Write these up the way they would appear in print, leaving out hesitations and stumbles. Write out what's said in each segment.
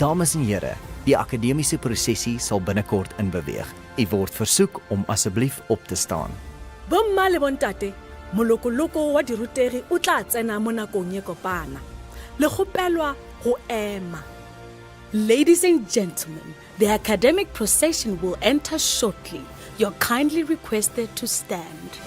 Dames en here, die akademiese prosesie sal binnekort inbeweeg. U word versoek om asseblief op te staan. Bomma le bontate, molokoloko wa dirutegi o tla tsena mo nakong e kopana. Le kgopelwa go ema. Ladies and gentlemen, the academic procession will enter shortly. You're kindly requested to stand.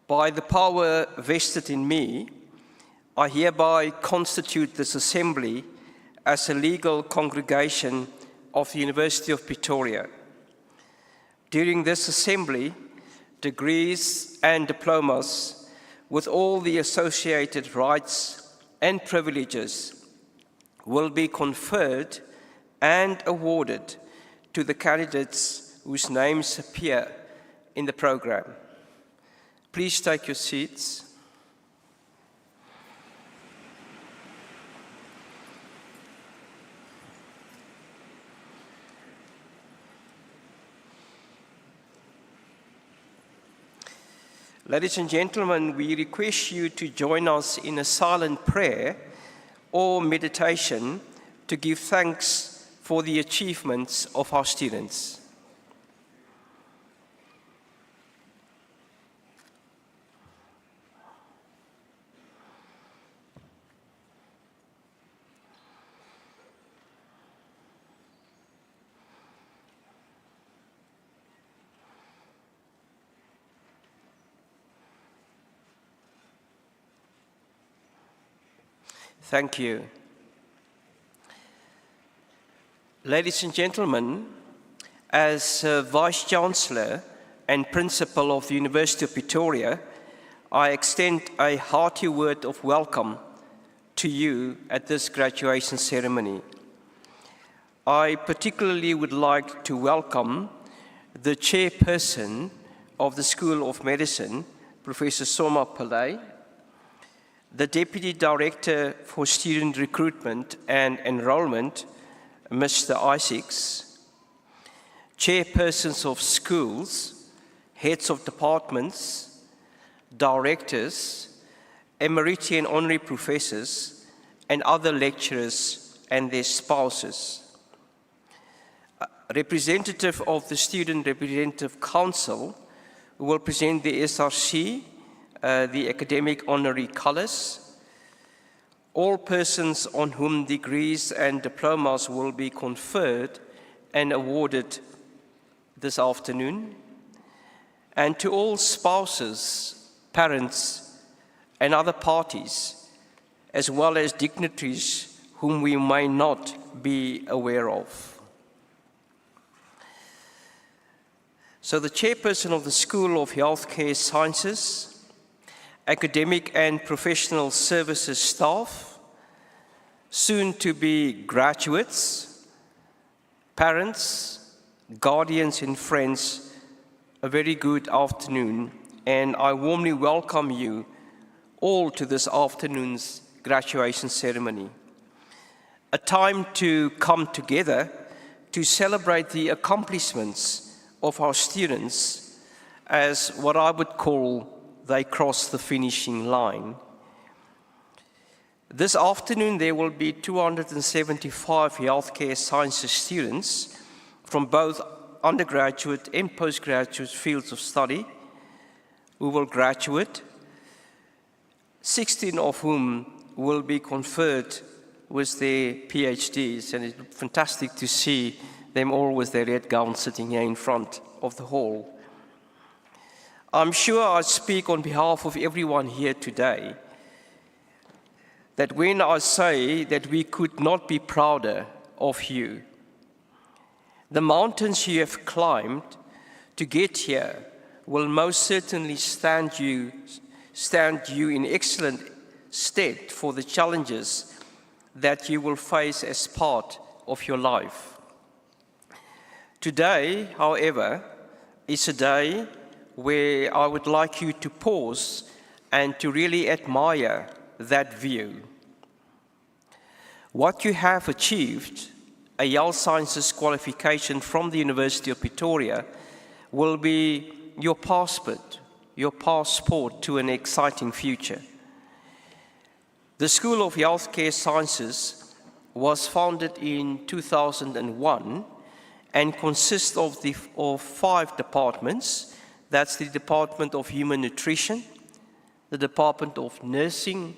By the power vested in me, I hereby constitute this assembly as a legal congregation of the University of Pretoria. During this assembly, degrees and diplomas with all the associated rights and privileges will be conferred and awarded to the candidates whose names appear in the program. Please take your seats. Ladies and gentlemen, we request you to join us in a silent prayer or meditation to give thanks for the achievements of our students. Thank you. Ladies and gentlemen, as Vice-Chancellor and Principal of the University of Pretoria, I extend a hearty word of welcome to you at this graduation ceremony. I particularly would like to welcome the Chairperson of the School of Medicine, Professor Soma Pillay, the Deputy Director for Student Recruitment and Enrollment, Mr. Isaacs, Chairpersons of schools, Heads of departments, Directors, Emeriti and Honorary Professors, and other lecturers and their spouses. A representative of the Student Representative Council who will present the SRC, the academic honorary colors, all persons on whom degrees and diplomas will be conferred and awarded this afternoon, and to all spouses parents, and other parties, as well as dignitaries whom we may not be aware of. So the chairperson of the School of Healthcare Sciences, academic and professional services staff, soon to be graduates, parents, guardians and friends, a very good afternoon, and I warmly welcome you all to this afternoon's graduation ceremony. A time to come together to celebrate the accomplishments of our students as what I would call they cross the finishing line. This afternoon there will be 275 healthcare sciences students from both undergraduate and postgraduate fields of study who will graduate, 16 of whom will be conferred with their PhDs, and it's fantastic to see them all with their red gowns sitting here in front of the hall. I'm sure I speak on behalf of everyone here today that when I say that we could not be prouder of you. The mountains you have climbed to get here will most certainly stand you in excellent stead for the challenges that you will face as part of your life. Today, however, is a day where I would like you to pause and to really admire that view. What you have achieved, a health sciences qualification from the University of Pretoria, will be your passport to an exciting future. The School of Healthcare Sciences was founded in 2001 and consists of 5 departments. That's the Department of Human Nutrition, the Department of Nursing,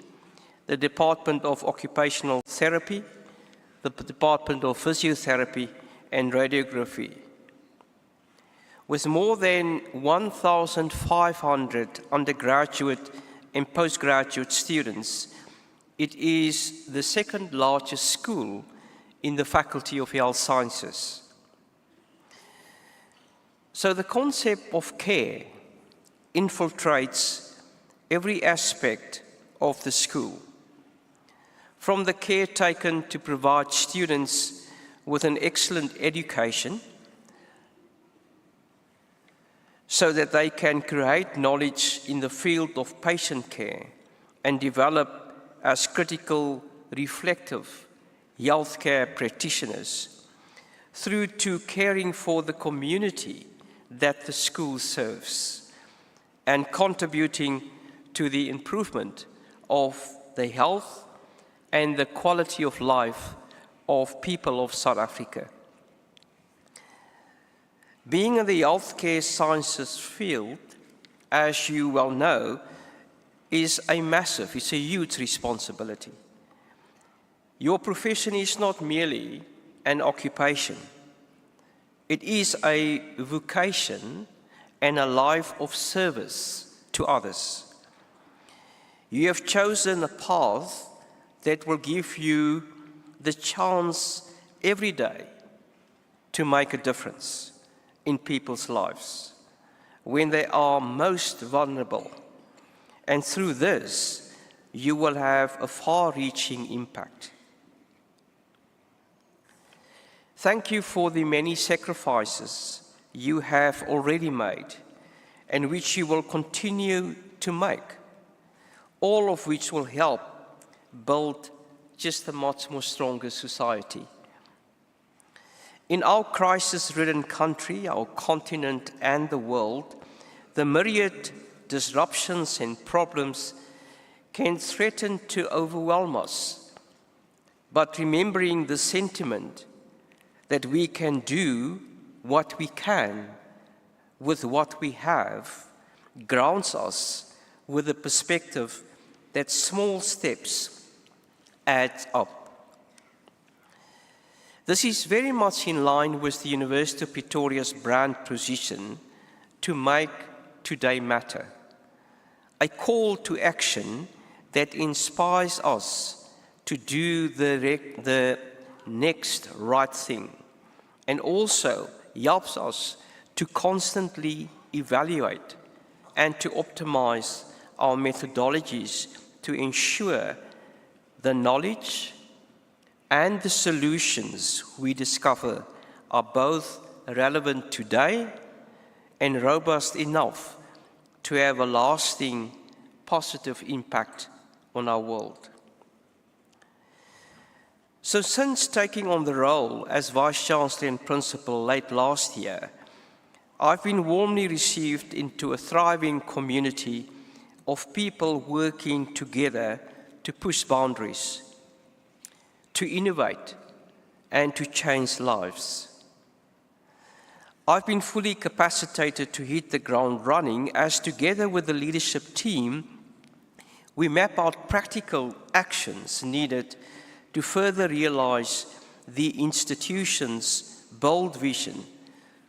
the Department of Occupational Therapy, the Department of Physiotherapy, and Radiography. With more than 1,500 undergraduate and postgraduate students, it is the second largest school in the Faculty of Health Sciences. So the concept of care infiltrates every aspect of the school, from the care taken to provide students with an excellent education so that they can create knowledge in the field of patient care and develop as critical, reflective healthcare practitioners, through to caring for the community that the school serves and contributing to the improvement of the health and the quality of life of people of South Africa. Being in the healthcare sciences field, as you well know, it's a huge responsibility. Your profession is not merely an occupation. It is a vocation and a life of service to others. You have chosen a path that will give you the chance every day to make a difference in people's lives when they are most vulnerable. And through this, you will have a far-reaching impact. Thank you for the many sacrifices you have already made and which you will continue to make, all of which will help build just a much more stronger society. In our crisis-ridden country, our continent and the world, the myriad disruptions and problems can threaten to overwhelm us. But remembering the sentiment that we can do what we can with what we have grounds us with the perspective that small steps add up. This is very much in line with the University of Pretoria's brand position to make today matter. a call to action that inspires us to do the next right thing, and also helps us to constantly evaluate and to optimize our methodologies to ensure the knowledge and the solutions we discover are both relevant today and robust enough to have a lasting positive impact on our world. So since taking on the role as Vice-Chancellor and Principal late last year, I've been warmly received into a thriving community of people working together to push boundaries, to innovate, and to change lives. I've been fully capacitated to hit the ground running as, together with the leadership team, we map out practical actions needed to further realize the institution's bold vision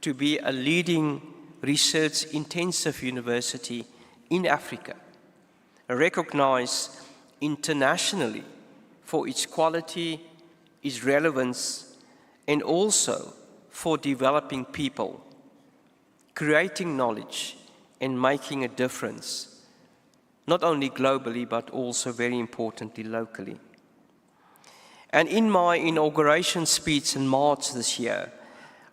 to be a leading research-intensive university in Africa, recognized internationally for its quality, its relevance, and also for developing people, creating knowledge, and making a difference, not only globally, but also, very importantly, locally. And in my inauguration speech in March this year,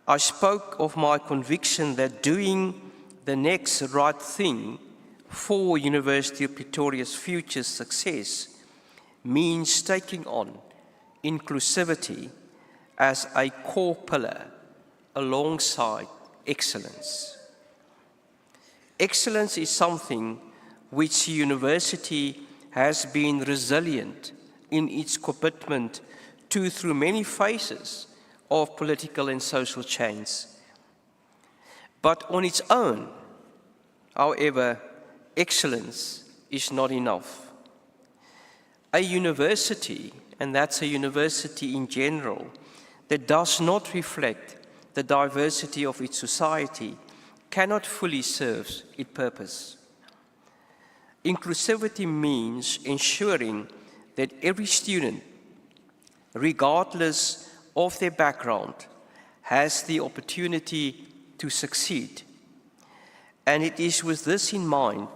I spoke of my conviction that doing the next right thing for University of Pretoria's future success means taking on inclusivity as a core pillar alongside excellence. Excellence is something which the university has been resilient in its commitment to through many phases of political and social change. But on its own, however, excellence is not enough. A university, and that's a university in general, that does not reflect the diversity of its society cannot fully serve its purpose. Inclusivity means ensuring that every student, regardless of their background, has the opportunity to succeed. And it is with this in mind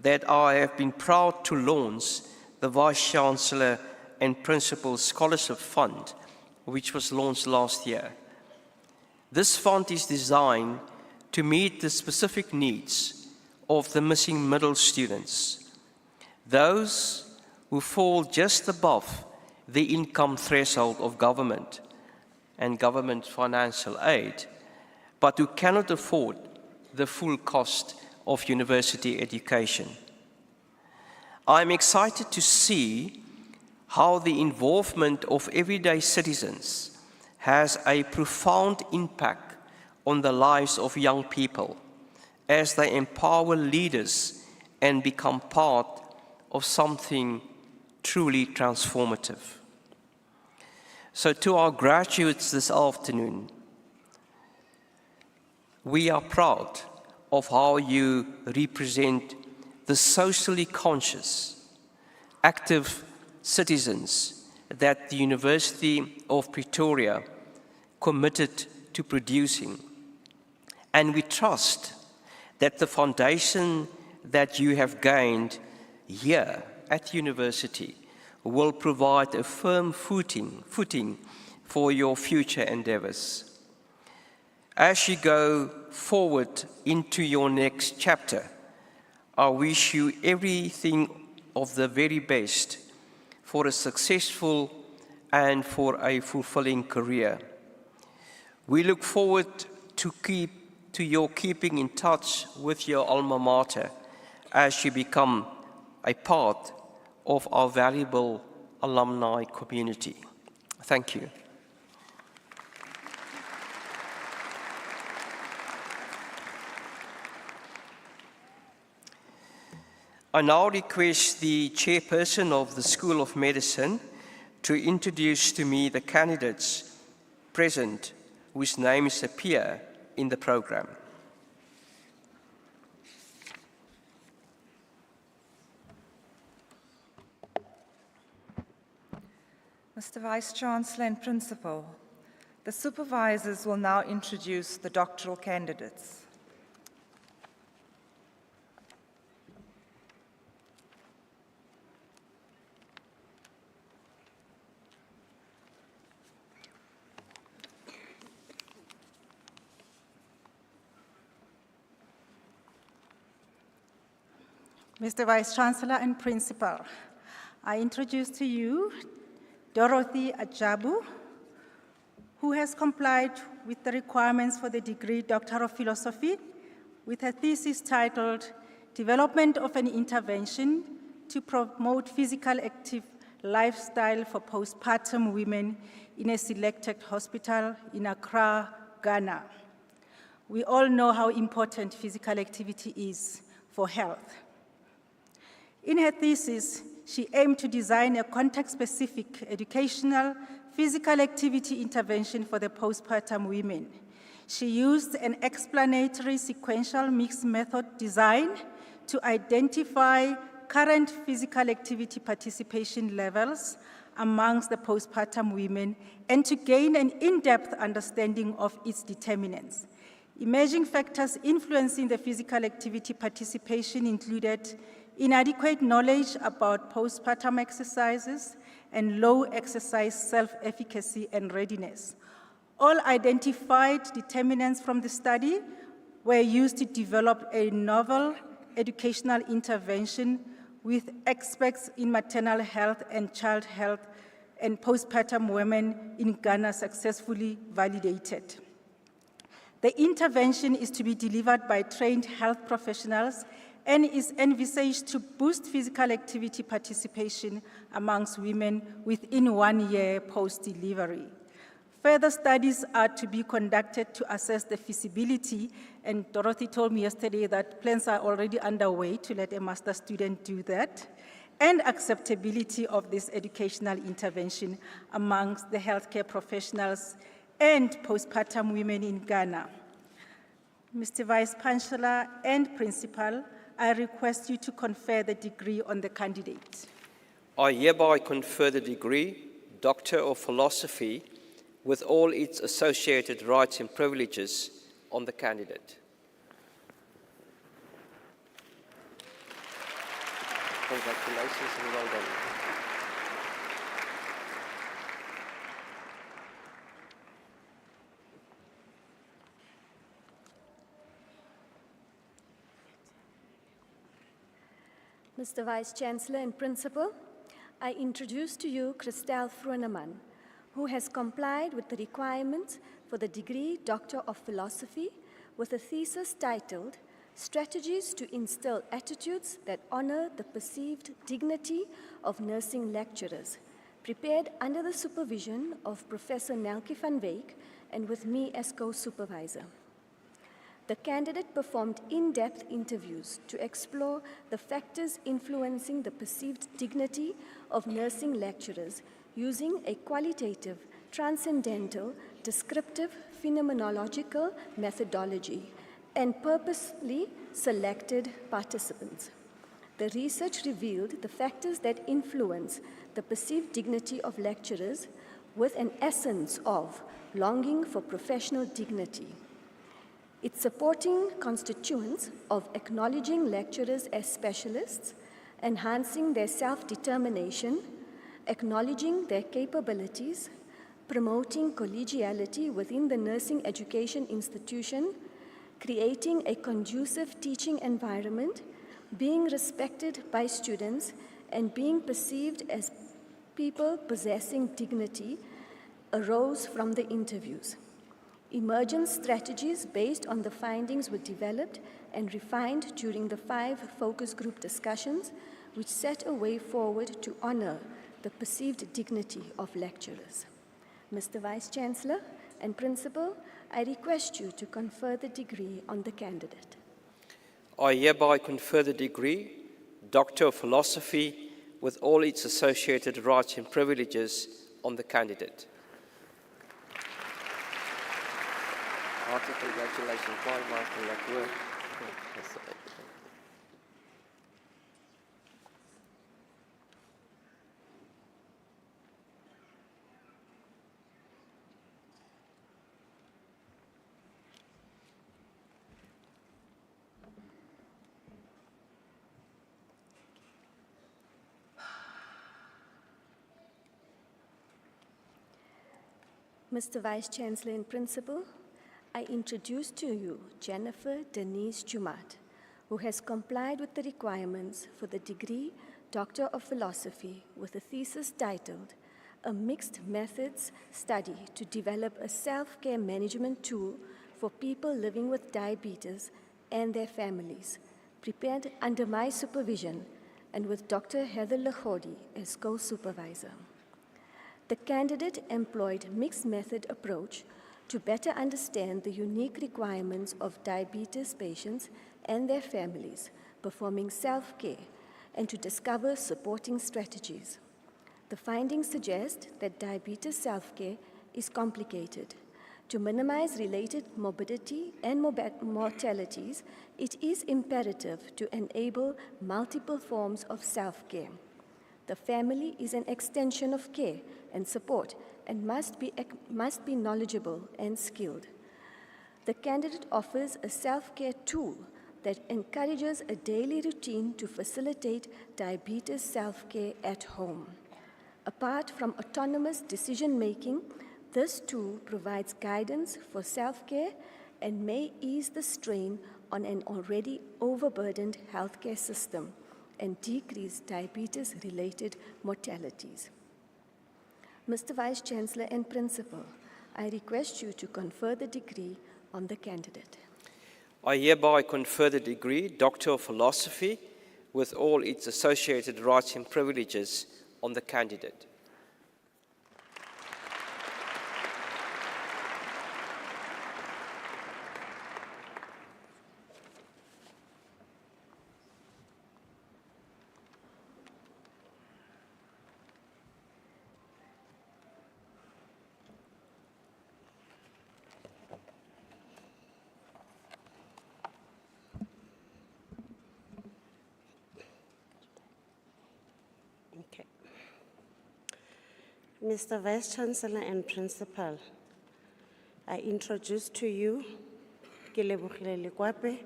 that I have been proud to launch the Vice-Chancellor and Principal Scholarship Fund, which was launched last year. This fund is designed to meet the specific needs of the missing middle students, those who fall just above the income threshold of government and government financial aid, but who cannot afford the full cost of university education. I'm excited to see how the involvement of everyday citizens has a profound impact on the lives of young people as they empower leaders and become part of something truly transformative. So to our graduates this afternoon, we are proud of how you represent the socially conscious, active citizens that the University of Pretoria committed to producing. And we trust that the foundation that you have gained here at university will provide a firm footing for your future endeavors. As you go forward into your next chapter, I wish you everything of the very best for a successful and for a fulfilling career. We look forward to your keeping in touch with your alma mater as you become a part of our valuable alumni community. Thank you. I now request the chairperson of the School of Medicine to introduce to me the candidates present whose names appear in the program. Mr. Vice-Chancellor and Principal, the supervisors will now introduce the doctoral candidates. Mr. Vice-Chancellor and Principal, I introduce to you Dorothy Ajabu, who has complied with the requirements for the degree Doctor of Philosophy with a thesis titled Development of an Intervention to Promote Physical Active Lifestyle for Postpartum Women in a Selected Hospital in Accra, Ghana. We all know how important physical activity is for health. In her thesis, she aimed to design a context-specific educational physical activity intervention for the postpartum women. She used an explanatory sequential mixed method design to identify current physical activity participation levels amongst the postpartum women and to gain an in-depth understanding of its determinants. Emerging factors influencing the physical activity participation included inadequate knowledge about postpartum exercises, and low exercise self-efficacy and readiness. All identified determinants from the study were used to develop a novel educational intervention with experts in maternal health and child health and postpartum women in Ghana successfully validated. The intervention is to be delivered by trained health professionals and is envisaged to boost physical activity participation amongst women within 1 year post-delivery. Further studies are to be conducted to assess the feasibility, and Dorothy told me yesterday that plans are already underway to let a master's student do that, and acceptability of this educational intervention amongst the healthcare professionals and postpartum women in Ghana. Mr. Vice-Chancellor and Principal, I request you to confer the degree on the candidate. I hereby confer the degree Doctor of Philosophy with all its associated rights and privileges on the candidate. Congratulations and well done. Mr. Vice-Chancellor and Principal, I introduce to you Christelle Froneman, who has complied with the requirements for the degree Doctor of Philosophy with a thesis titled Strategies to Instill Attitudes that Honor the Perceived Dignity of Nursing Lecturers, prepared under the supervision of Professor Nelke van Wyk and with me as co-supervisor. The candidate performed in-depth interviews to explore the factors influencing the perceived dignity of nursing lecturers using a qualitative, transcendental, descriptive, phenomenological methodology and purposely selected participants. The research revealed the factors that influence the perceived dignity of lecturers with an essence of longing for professional dignity. Its supporting constituents of acknowledging lecturers as specialists, enhancing their self-determination, acknowledging their capabilities, promoting collegiality within the nursing education institution, creating a conducive teaching environment, being respected by students, and being perceived as people possessing dignity arose from the interviews. Emergent strategies based on the findings were developed and refined during the 5 focus group discussions, which set a way forward to honor the perceived dignity of lecturers. Mr. Vice-Chancellor and Principal, I request you to confer the degree on the candidate. I hereby confer the degree Doctor of Philosophy with all its associated rights and privileges on the candidate. Hearty congratulations, Martin, that work. Mr. Vice Chancellor and Principal, I introduce to you Jennifer Denise Jumat, who has complied with the requirements for the degree Doctor of Philosophy with a thesis titled A Mixed Methods Study to Develop a Self-Care Management Tool for People Living with Diabetes and Their Families, prepared under my supervision and with Dr. Heather Lachodi as co-supervisor. The candidate employed mixed method approach to better understand the unique requirements of diabetes patients and their families performing self-care and to discover supporting strategies. The findings suggest that diabetes self-care is complicated. To minimize related morbidity and mortalities, it is imperative to enable multiple forms of self-care. The family is an extension of care and support and must be knowledgeable and skilled. The candidate offers a self-care tool that encourages a daily routine to facilitate diabetes self-care at home. Apart from autonomous decision-making, this tool provides guidance for self-care and may ease the strain on an already overburdened healthcare system and decrease diabetes-related mortalities. Mr. Vice Chancellor and Principal, I request you to confer the degree on the candidate. I hereby confer the degree Doctor of Philosophy with all its associated rights and privileges on the candidate. Okay. Mr. Vice Chancellor and Principal, I introduce to you Kelebogile Lekwape,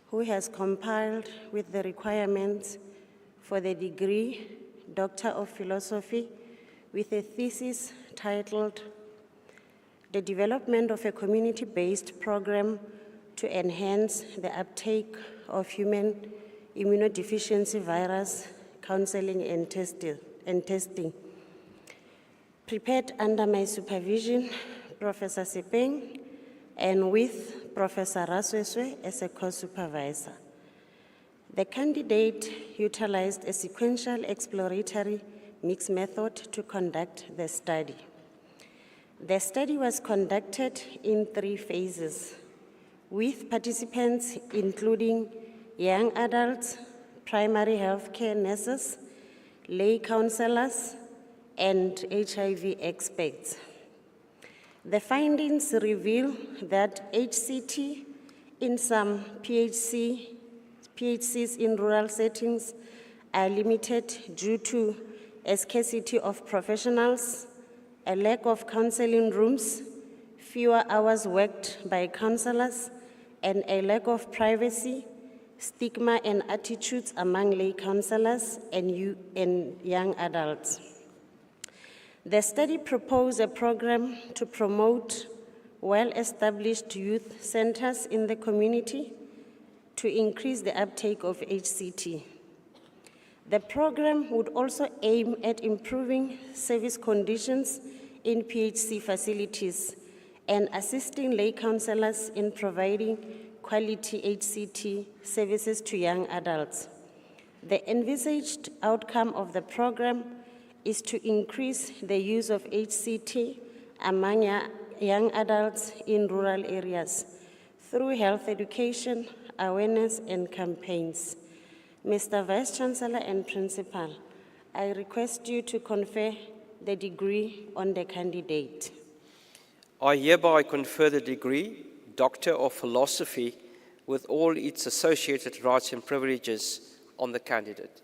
who has compiled with the requirements for the degree Doctor of Philosophy with a thesis titled The Development of a Community-Based Program to Enhance the Uptake of Human Immunodeficiency Virus Counseling and Testing. Prepared under my supervision, Professor Sepeng, and with Professor Rasweswe as a co-supervisor. The candidate utilized a sequential exploratory mixed method to conduct the study. The study was conducted in 3 phases, with participants including young adults, primary healthcare nurses, lay counselors, and HIV experts. The findings reveal that HCT in some PHCs in rural settings are limited due to a scarcity of professionals, a lack of counseling rooms, fewer hours worked by counselors, and a lack of privacy, stigma, and attitudes among lay counselors and young adults. The study proposed a program to promote well-established youth centers in the community to increase the uptake of HCT. The program would also aim at improving service conditions in PHC facilities and assisting lay counselors in providing quality HCT services to young adults. The envisaged outcome of the program is to increase the use of HCT among young adults in rural areas through health education, awareness, and campaigns. Mr. Vice Chancellor and Principal, I request you to confer the degree on the candidate. I hereby confer the degree Doctor of Philosophy with all its associated rights and privileges on the candidate.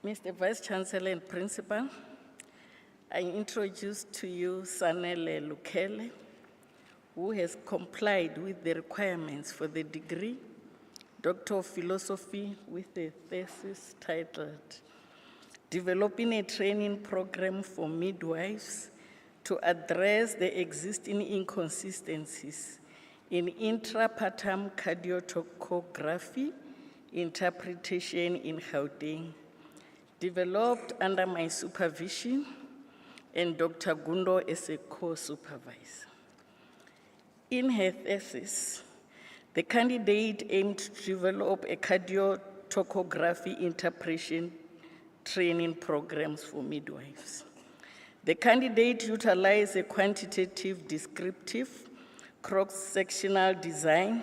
Mr. Vice Chancellor and Principal, I introduce to you Sanele Lukele, who has complied with the requirements for the degree, Doctor of Philosophy with a thesis titled, Developing a Training Program for Midwives to Address the Existing Inconsistencies in Intrapartum Cardiotocography Interpretation in Gauteng, developed under my supervision and Dr. Gundo as a co-supervisor. In her thesis, the candidate aimed to develop a cardiotocography interpretation training programs for midwives. The candidate utilized a quantitative, descriptive, cross-sectional design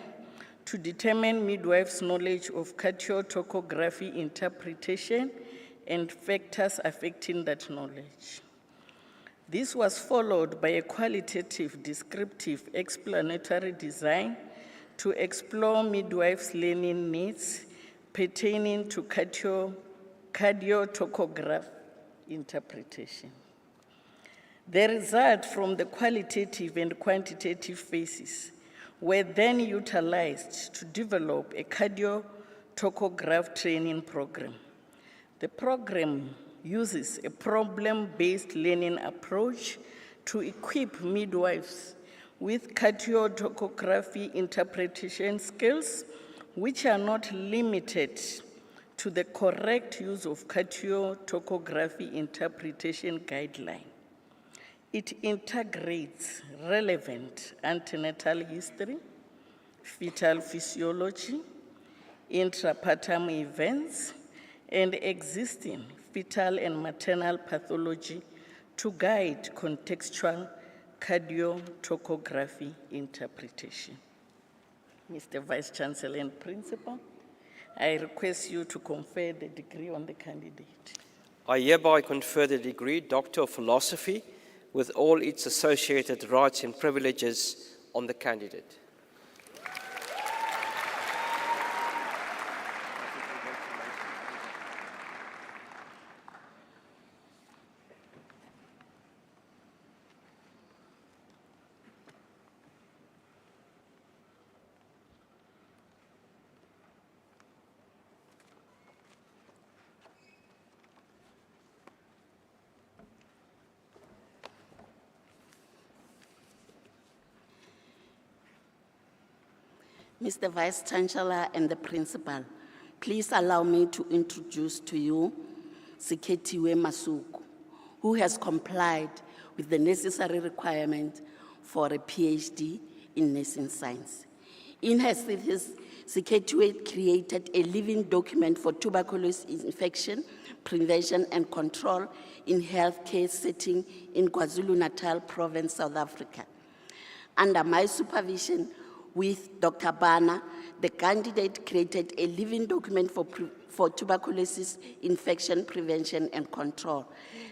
to determine midwives' knowledge of cardiotocography interpretation and factors affecting that knowledge. This was followed by a qualitative, descriptive, explanatory design to explore midwives' learning needs pertaining to cardiotocograph interpretation. The results from the qualitative and quantitative phases were then utilized to develop a cardiotocograph training program. The program uses a problem-based learning approach to equip midwives with cardiotocography interpretation skills, which are not limited to the correct use of cardiotocography interpretation guideline. It integrates relevant antenatal history, fetal physiology, intrapartum events, and existing fetal and maternal pathology to guide contextual cardiotocography interpretation. Mr. Vice Chancellor and Principal, I request you to confer the degree on the candidate. I hereby confer the degree Doctor of Philosophy with all its associated rights and privileges on the candidate. Mr. Vice Chancellor and the Principal, please allow me to introduce to you Siketiwe Masuku, who has complied with the necessary requirement for a PhD in nursing science. In her thesis, Siketiwe created a living document for tuberculosis infection, prevention and control in healthcare setting in KwaZulu-Natal Province, South Africa. Under my supervision, with Dr. Bana, the candidate created a living document for tuberculosis infection prevention and control.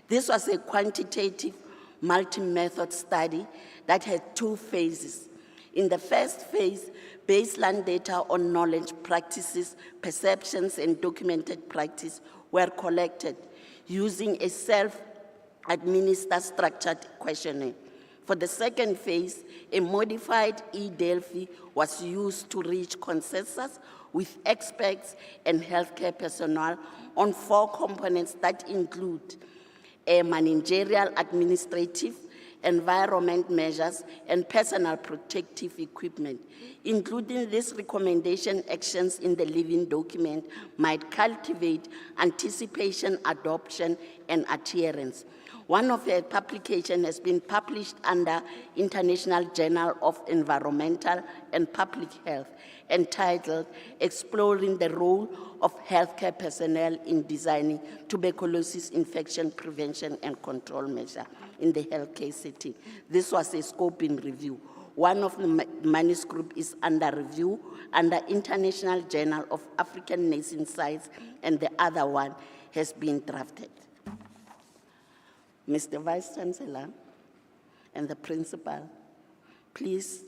This was a quantitative multi-method study that had two phases. In the first phase, baseline data on knowledge, practices, perceptions, and documented practice were collected using a self-administered structured questionnaire. For the second phase, a modified e-Delphi was used to reach consensus with experts and healthcare personnel on 4 components that include managerial, administrative, environment measures, and personal protective equipment. Including these recommendation actions in the living document might cultivate anticipation, adoption, and adherence. One of her publications has been published under International Journal of Environmental and Public Health, entitled Exploring the Role of Healthcare Personnel in Designing Tuberculosis Infection Prevention and Control Measure in the Healthcare Setting. This was a scoping review. One of the manuscripts is under review under International Journal of African Nursing Science, and the other one has been drafted. Mr. Vice Chancellor and the Principal, please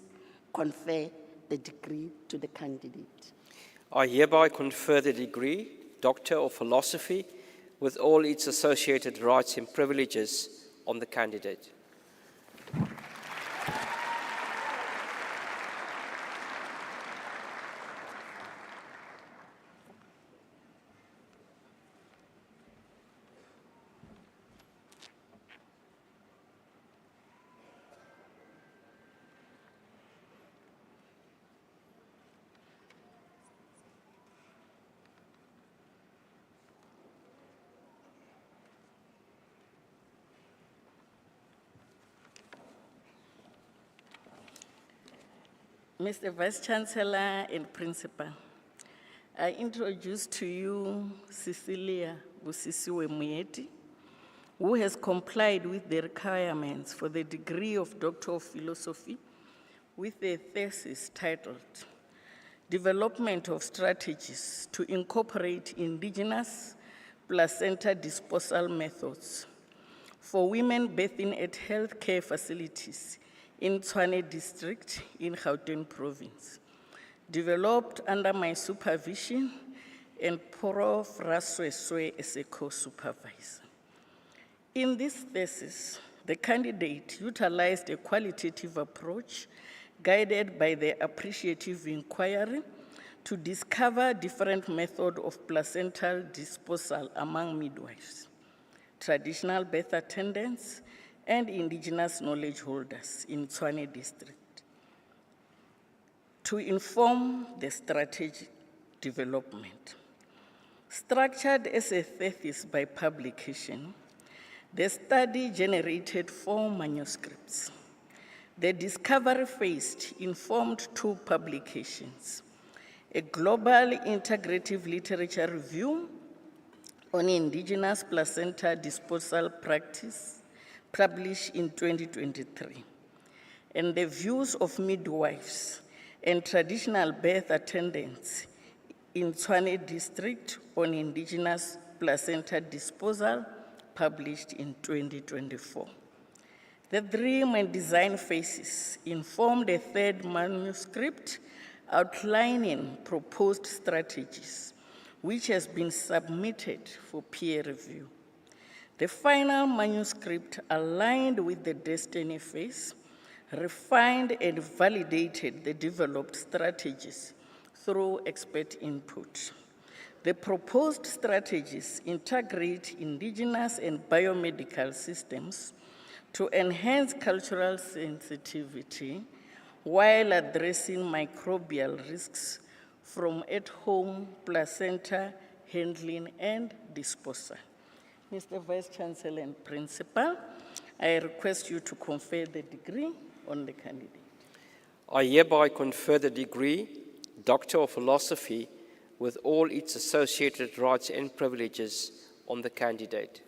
confer the degree to the candidate. I hereby confer the degree Doctor of Philosophy with all its associated rights and privileges on the candidate. Mr. Vice-Chancellor and Principal, I introduce to you Cecilia Busisiwe Muyeti, who has complied with the requirements for the degree of Doctor of Philosophy with a thesis titled Development of Strategies to Incorporate Indigenous Placenta Disposal Methods for Women Bathing at Healthcare Facilities in Tshwane District in Gauteng Province, developed under my supervision and Prof. Rasweswe as a co-supervisor. In this thesis, the candidate utilized a qualitative approach guided by the appreciative inquiry to discover different methods of placental disposal among midwives, traditional birth attendants, and indigenous knowledge holders in Tshwane District to inform the strategic development. Structured as a thesis by publication, the study generated 4 manuscripts. The discovery phase informed 2 publications: a global integrative literature review on indigenous placenta disposal practice, published in 2023, and the views of midwives and traditional birth attendants in Tshwane District on indigenous placenta disposal, published in 2024. The 3 main design phases informed a 3rd manuscript outlining proposed strategies, which has been submitted for peer review. The final manuscript aligned with the destiny phase, refined and validated the developed strategies through expert input. The proposed strategies integrate indigenous and biomedical systems to enhance cultural sensitivity while addressing microbial risks from at-home placenta handling and disposal. Mr. Vice-Chancellor and Principal, I request you to confer the degree on the candidate. I hereby confer the degree Doctor of Philosophy with all its associated rights and privileges on the candidate.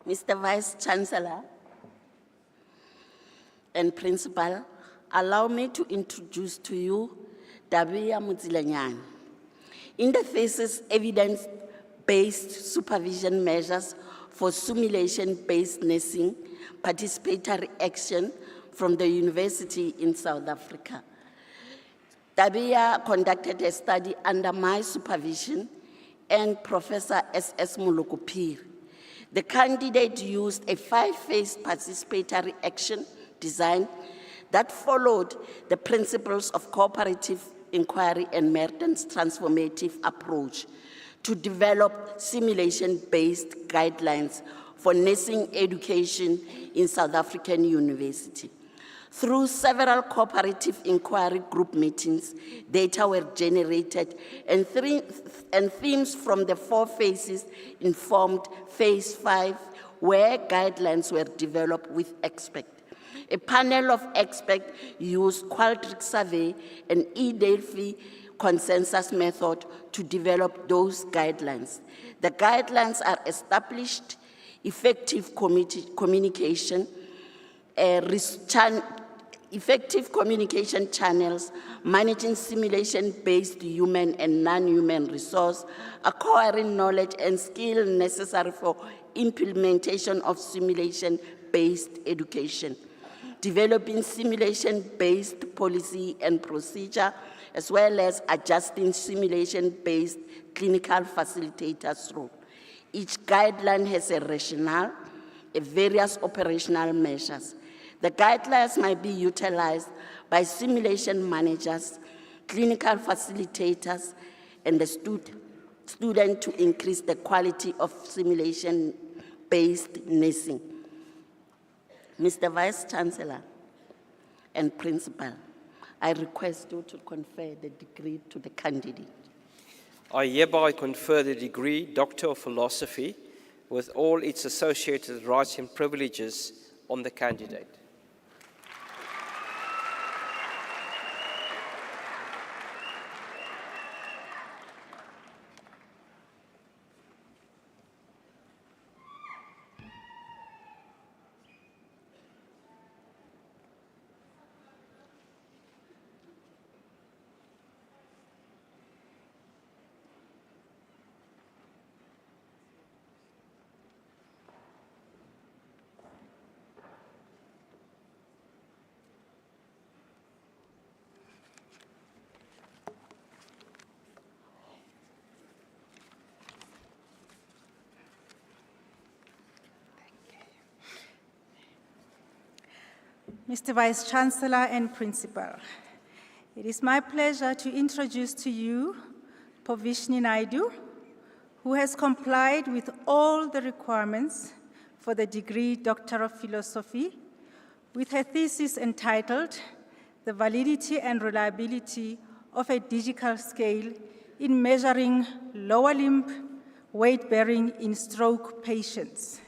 Mr. Vice-Chancellor and Principal, allow me to introduce to you Tabea Mutsilanyane. In the thesis, evidence-based supervision measures for simulation-based nursing participatory action from the university in South Africa. Tabea conducted a study under my supervision and Professor S.S. Molokopir. The candidate used a 5-phase participatory action design that followed the principles of cooperative inquiry and Merton's transformative approach to develop simulation-based guidelines for nursing education in South African university. Through several cooperative inquiry group meetings, data were generated and themes from the 4 phases informed phase 5, where guidelines were developed with experts. A panel of experts used Qualtrics survey and eDelphi consensus method to develop those guidelines. The guidelines are established effective communication, effective communication channels, managing simulation-based human and non-human resource, acquiring knowledge and skill necessary for implementation of simulation-based education, developing simulation-based policy and procedure, as well as adjusting simulation-based clinical facilitators' role. Each guideline has a rationale, various operational measures. The guidelines might be utilized by simulation managers, clinical facilitators, and the student to increase the quality of simulation-based nursing. Mr. Vice Chancellor and Principal, I request you to confer the degree to the candidate. I hereby confer the degree Doctor of Philosophy with all its associated rights and privileges on the candidate. Mr. Vice Chancellor and Principal, it is my pleasure to introduce to you Povishni Naidu, who has complied with all the requirements for the degree Doctor of Philosophy with her thesis entitled The Validity and Reliability of a Digital Scale in Measuring Lower Limb Weight Bearing in Stroke Patients.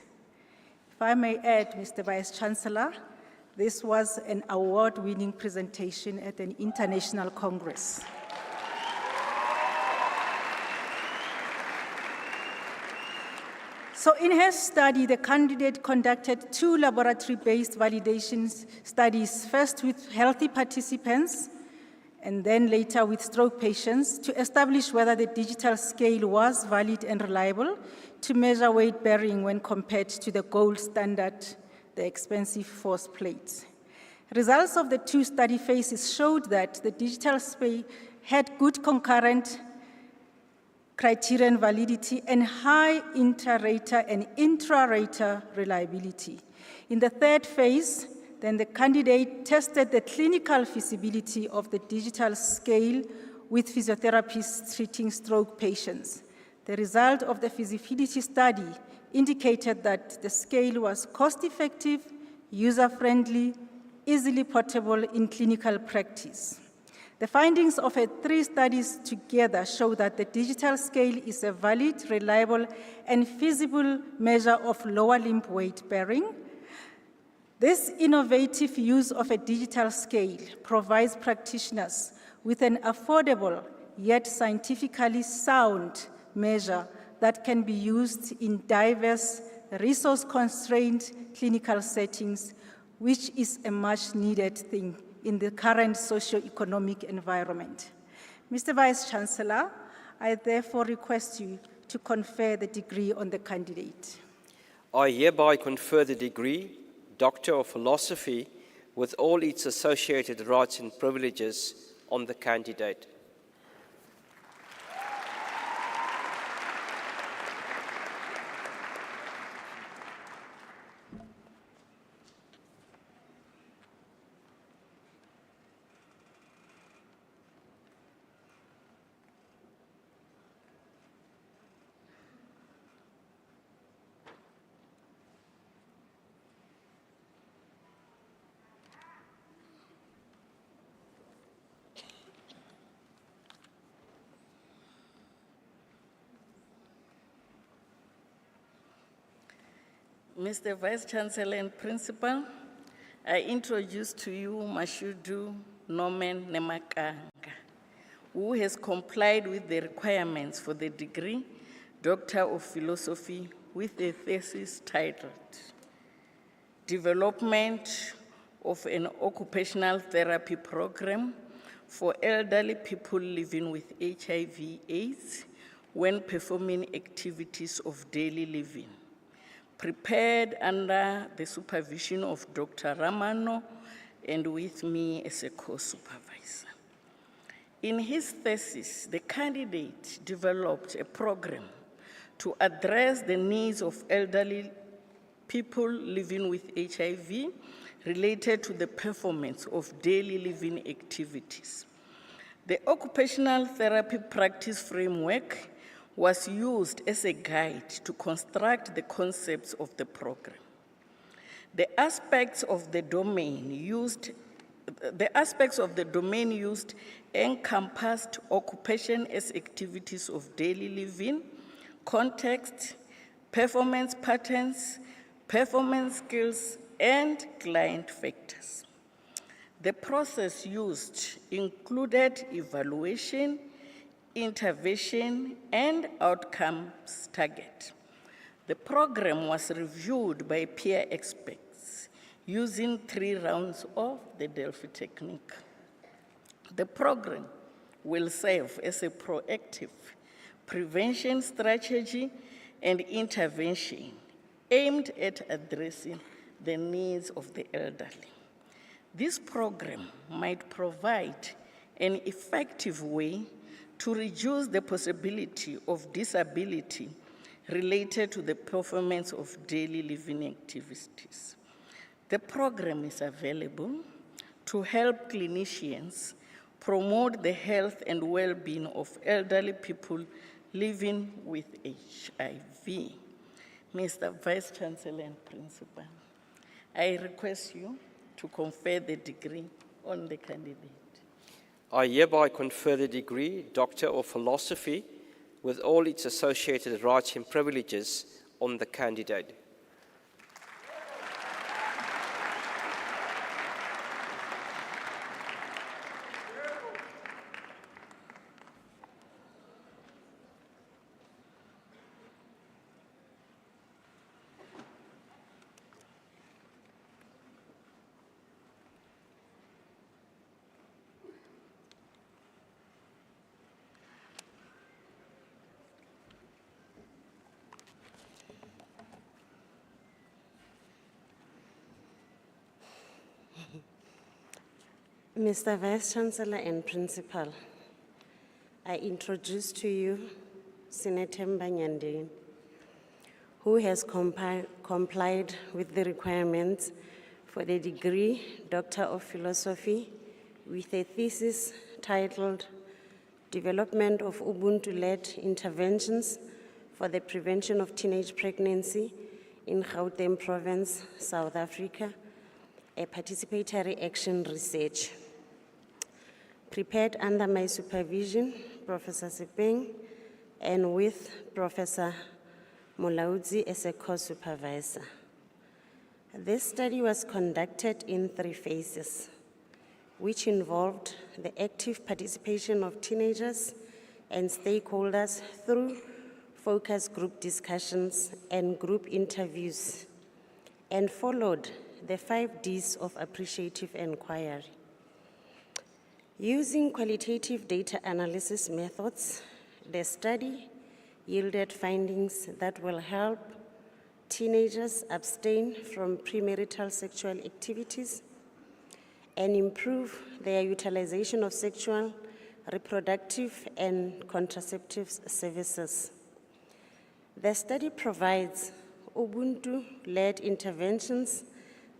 If I may add, Mr. Vice Chancellor, this was an award-winning presentation at an international congress. So in her study, the candidate conducted 2 laboratory-based validation studies, first with healthy participants and then later with stroke patients, to establish whether the digital scale was valid and reliable to measure weight bearing when compared to the gold standard, the expensive force plates. Results of the 2 study phases showed that the digital scale had good concurrent criterion validity and high inter-rater and intra-rater reliability. In the 3rd phase, then the candidate tested the clinical feasibility of the digital scale with physiotherapists treating stroke patients. The result of the feasibility study indicated that the scale was cost-effective, user-friendly, easily portable in clinical practice. The findings of 3 studies together show that the digital scale is a valid, reliable, and feasible measure of lower limb weight bearing. This innovative use of a digital scale provides practitioners with an affordable yet scientifically sound measure that can be used in diverse, resource-constrained clinical settings, which is a much-needed thing in the current socio-economic environment. Mr. Vice Chancellor, I therefore request you to confer the degree on the candidate. I hereby confer the degree Doctor of Philosophy with all its associated rights and privileges on the candidate. Mr. Vice Chancellor and Principal, I introduce to you Mashudu Norman Nemakanga, who has complied with the requirements for the degree Doctor of Philosophy with a thesis titled development of an occupational therapy program for elderly people living with HIV/AIDS when performing activities of daily living, prepared under the supervision of Dr. Ramano and with me as a co-supervisor. In his thesis, the candidate developed a program to address the needs of elderly people living with HIV related to the performance of daily living activities. The occupational therapy practice framework was used as a guide to construct the concepts of the program. The aspects of the domain used encompassed occupation as activities of daily living, context, performance patterns, performance skills, and client factors. The process used included evaluation, intervention, and outcomes target. The program was reviewed by peer experts using 3 rounds of the Delphi technique. The program will serve as a proactive prevention strategy and intervention aimed at addressing the needs of the elderly. This program might provide an effective way to reduce the possibility of disability related to the performance of daily living activities. The program is available to help clinicians promote the health and well-being of elderly people living with HIV. Mr. Vice Chancellor and Principal, I request you to confer the degree on the candidate. I hereby confer the degree Doctor of Philosophy with all its associated rights and privileges on the candidate. Mr. Vice Chancellor and Principal, I introduce to you Senator Mbanyandeni, who has complied with the requirements for the degree Doctor of Philosophy with a thesis titled Development of Ubuntu-led Interventions for the Prevention of Teenage Pregnancy in Gauteng Province, South Africa, a participatory action research. Prepared under my supervision, Professor Sipeng, and with Professor Mulaudzi as a co-supervisor. This study was conducted in 3 phases, which involved the active participation of teenagers and stakeholders through focus group discussions and group interviews, and followed the 5 Ds of appreciative inquiry. Using qualitative data analysis methods, the study yielded findings that will help teenagers abstain from premarital sexual activities and improve their utilization of sexual, reproductive, and contraceptive services. The study provides Ubuntu-led interventions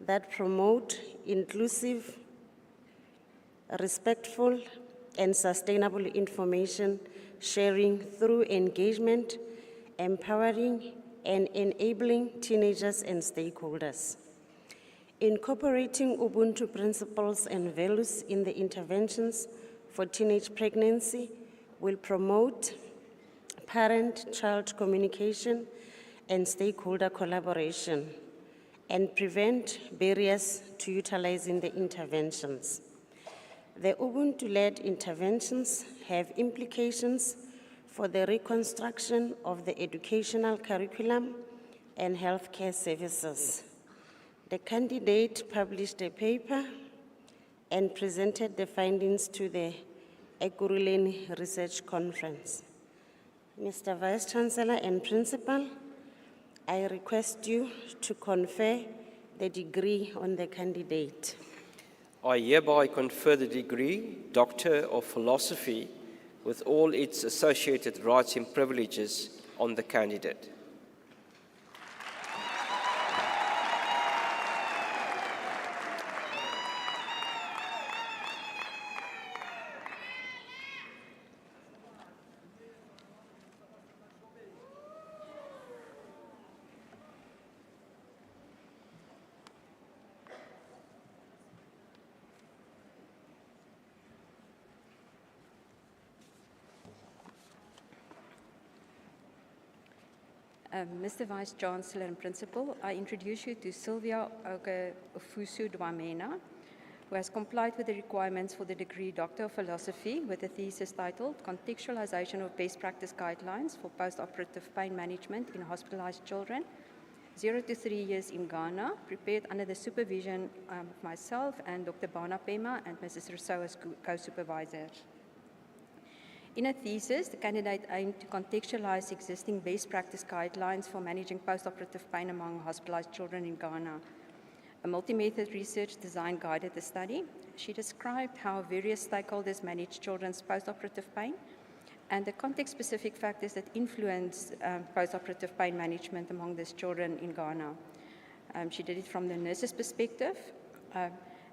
that promote inclusive, respectful, and sustainable information sharing through engagement, empowering, and enabling teenagers and stakeholders. Incorporating Ubuntu principles and values in the interventions for teenage pregnancy will promote parent-child communication and stakeholder collaboration and prevent barriers to utilizing the interventions. The Ubuntu-led interventions have implications for the reconstruction of the educational curriculum and healthcare services. The candidate published a paper and presented the findings to the Ekurhuleni Research Conference. Mr. Vice Chancellor and Principal, I request you to confer the degree on the candidate. I hereby confer the degree Doctor of Philosophy with all its associated rights and privileges on the candidate. Mr. Vice Chancellor and Principal, I introduce you to Sylvia Oke-Ofusu Dwamena, who has complied with the requirements for the degree Doctor of Philosophy with a thesis titled Contextualization of Best Practice Guidelines for Post-Operative Pain Management in Hospitalized Children, 0 to 3 years in Ghana, prepared under the supervision of myself and Dr. Bana Pema and Mrs. Rousseau as co-supervisors. In a thesis, the candidate aimed to contextualize existing best practice guidelines for managing post-operative pain among hospitalized children in Ghana. A multi-method research design guided the study. She described how various stakeholders manage children's post-operative pain and the context-specific factors that influence post-operative pain management among these children in Ghana. She did it from the nurse's perspective,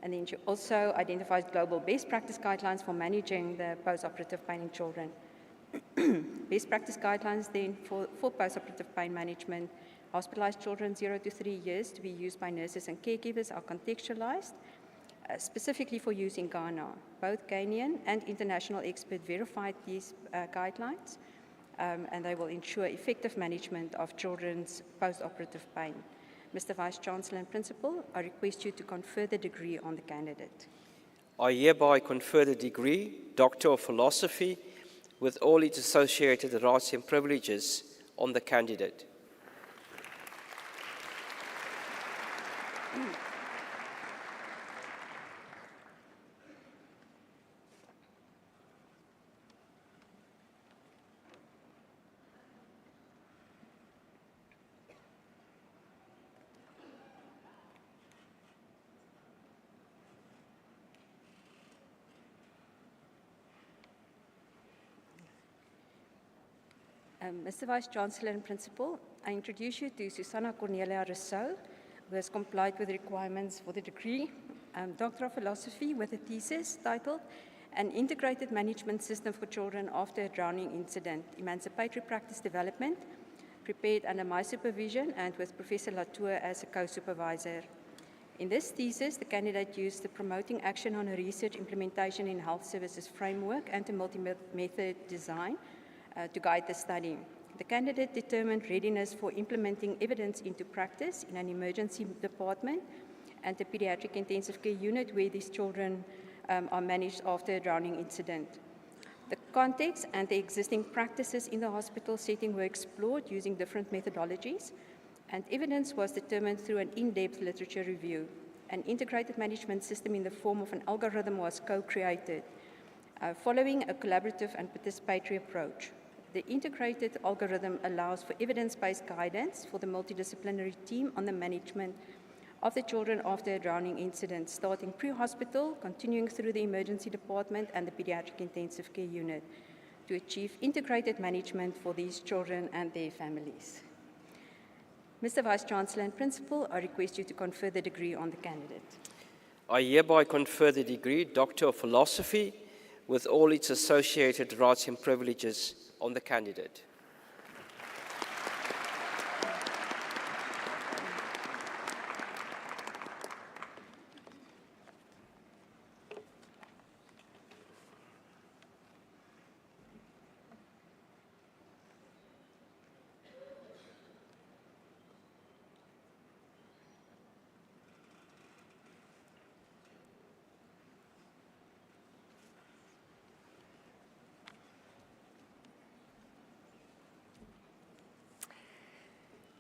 and then she also identifies global best practice guidelines for managing the post-operative pain in children. Best practice guidelines then for post-operative pain management. Hospitalized children 0 to 3 years to be used by nurses and caregivers are contextualized, specifically for use in Ghana. Both Ghanaian and international experts verified these guidelines, and they will ensure effective management of children's post-operative pain. Mr. Vice Chancellor and Principal, I request you to confer the degree on the candidate. I hereby confer the degree Doctor of Philosophy with all its associated rights and privileges on the candidate. Mr. Vice Chancellor and Principal, I introduce you to Susanna Cornelia Rousseau, who has complied with the requirements for the degree Doctor of Philosophy with a thesis titled An Integrated Management System for Children After a Drowning Incident, Emancipatory Practice Development, prepared under my supervision and with Professor Latour as a co-supervisor. In this thesis, the candidate used the Promoting Action on a Research Implementation in Health Services framework and a multi-method design to guide the study. The candidate determined readiness for implementing evidence into practice in an emergency department and a pediatric intensive care unit where these children are managed after a drowning incident. The context and the existing practices in the hospital setting were explored using different methodologies, and evidence was determined through an in-depth literature review. An integrated management system in the form of an algorithm was co-created, following a collaborative and participatory approach. The integrated algorithm allows for evidence-based guidance for the multidisciplinary team on the management of the children after a drowning incident, starting pre-hospital, continuing through the emergency department and the pediatric intensive care unit, to achieve integrated management for these children and their families. Mr. Vice Chancellor and Principal, I request you to confer the degree on the candidate. I hereby confer the degree Doctor of Philosophy with all its associated rights and privileges on the candidate.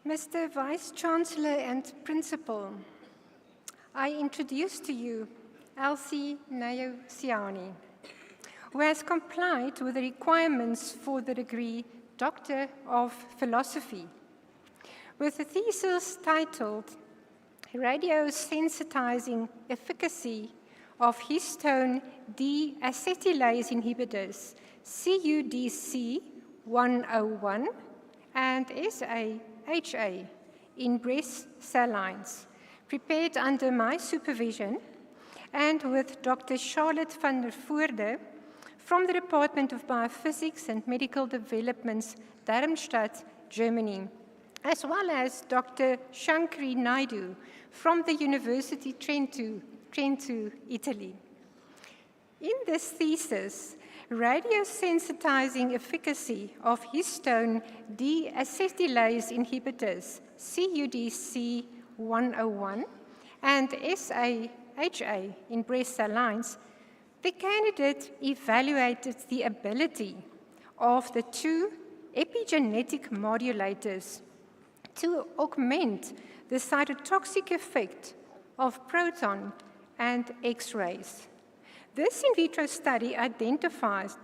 Mr. Vice Chancellor and Principal, I introduce to you Elsie Nayosiani, who has complied with the requirements for the degree Doctor of Philosophy, with a thesis titled Radiosensitizing Efficacy of Histone Deacetylase Inhibitors, CUDC 101 and SAHA in breast cell lines, prepared under my supervision, and with Dr. Charlotte van der Voorde from the Department of Biophysics and Medical Developments, Darmstadt, Germany, as well as Dr. Shankari Naidu from the University Trento, Italy. In this thesis, radiosensitizing efficacy of histone deacetylase inhibitors, CUDC 101, and SAHA in breast cell lines, the candidate evaluated the ability of the two epigenetic modulators to augment the cytotoxic effect of proton and X-rays. This in vitro study identifies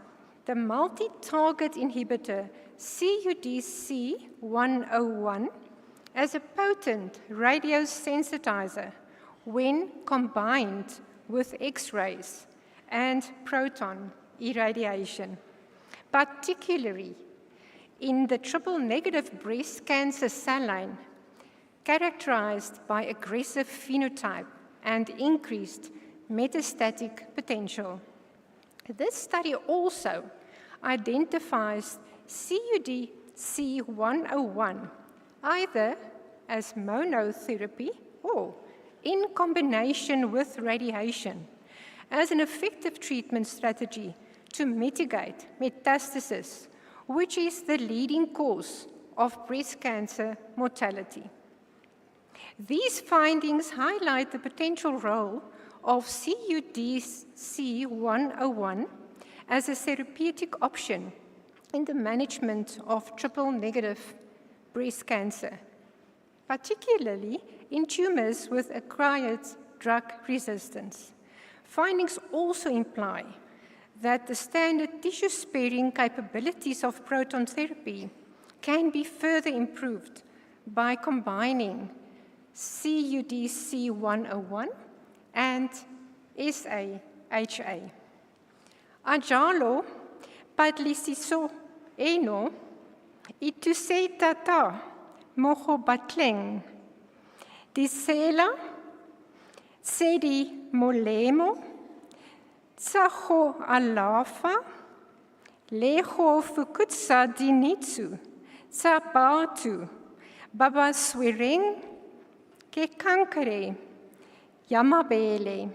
the multi-target inhibitor CUDC 101 as a potent radiosensitizer when combined with X-rays and proton irradiation, particularly in the triple-negative breast cancer cell line characterized by aggressive phenotype and increased metastatic potential. This study also identifies CUDC 101 either as monotherapy or in combination with radiation as an effective treatment strategy to mitigate metastasis, which is the leading cause of breast cancer mortality. These findings highlight the potential role of CUDC 101 as a therapeutic option in the management of triple-negative breast cancer, particularly in tumors with acquired drug resistance. Findings also imply that the standard tissue-sparing capabilities of proton therapy can be further improved by combining CUDC 101 and SAHA. Ajalo patlisiso eno itusei tata moho batleng disela sedi molemo tsaho alafa leho fukutsa dinitsu tsabatu baba swiring ke kankare yamabele.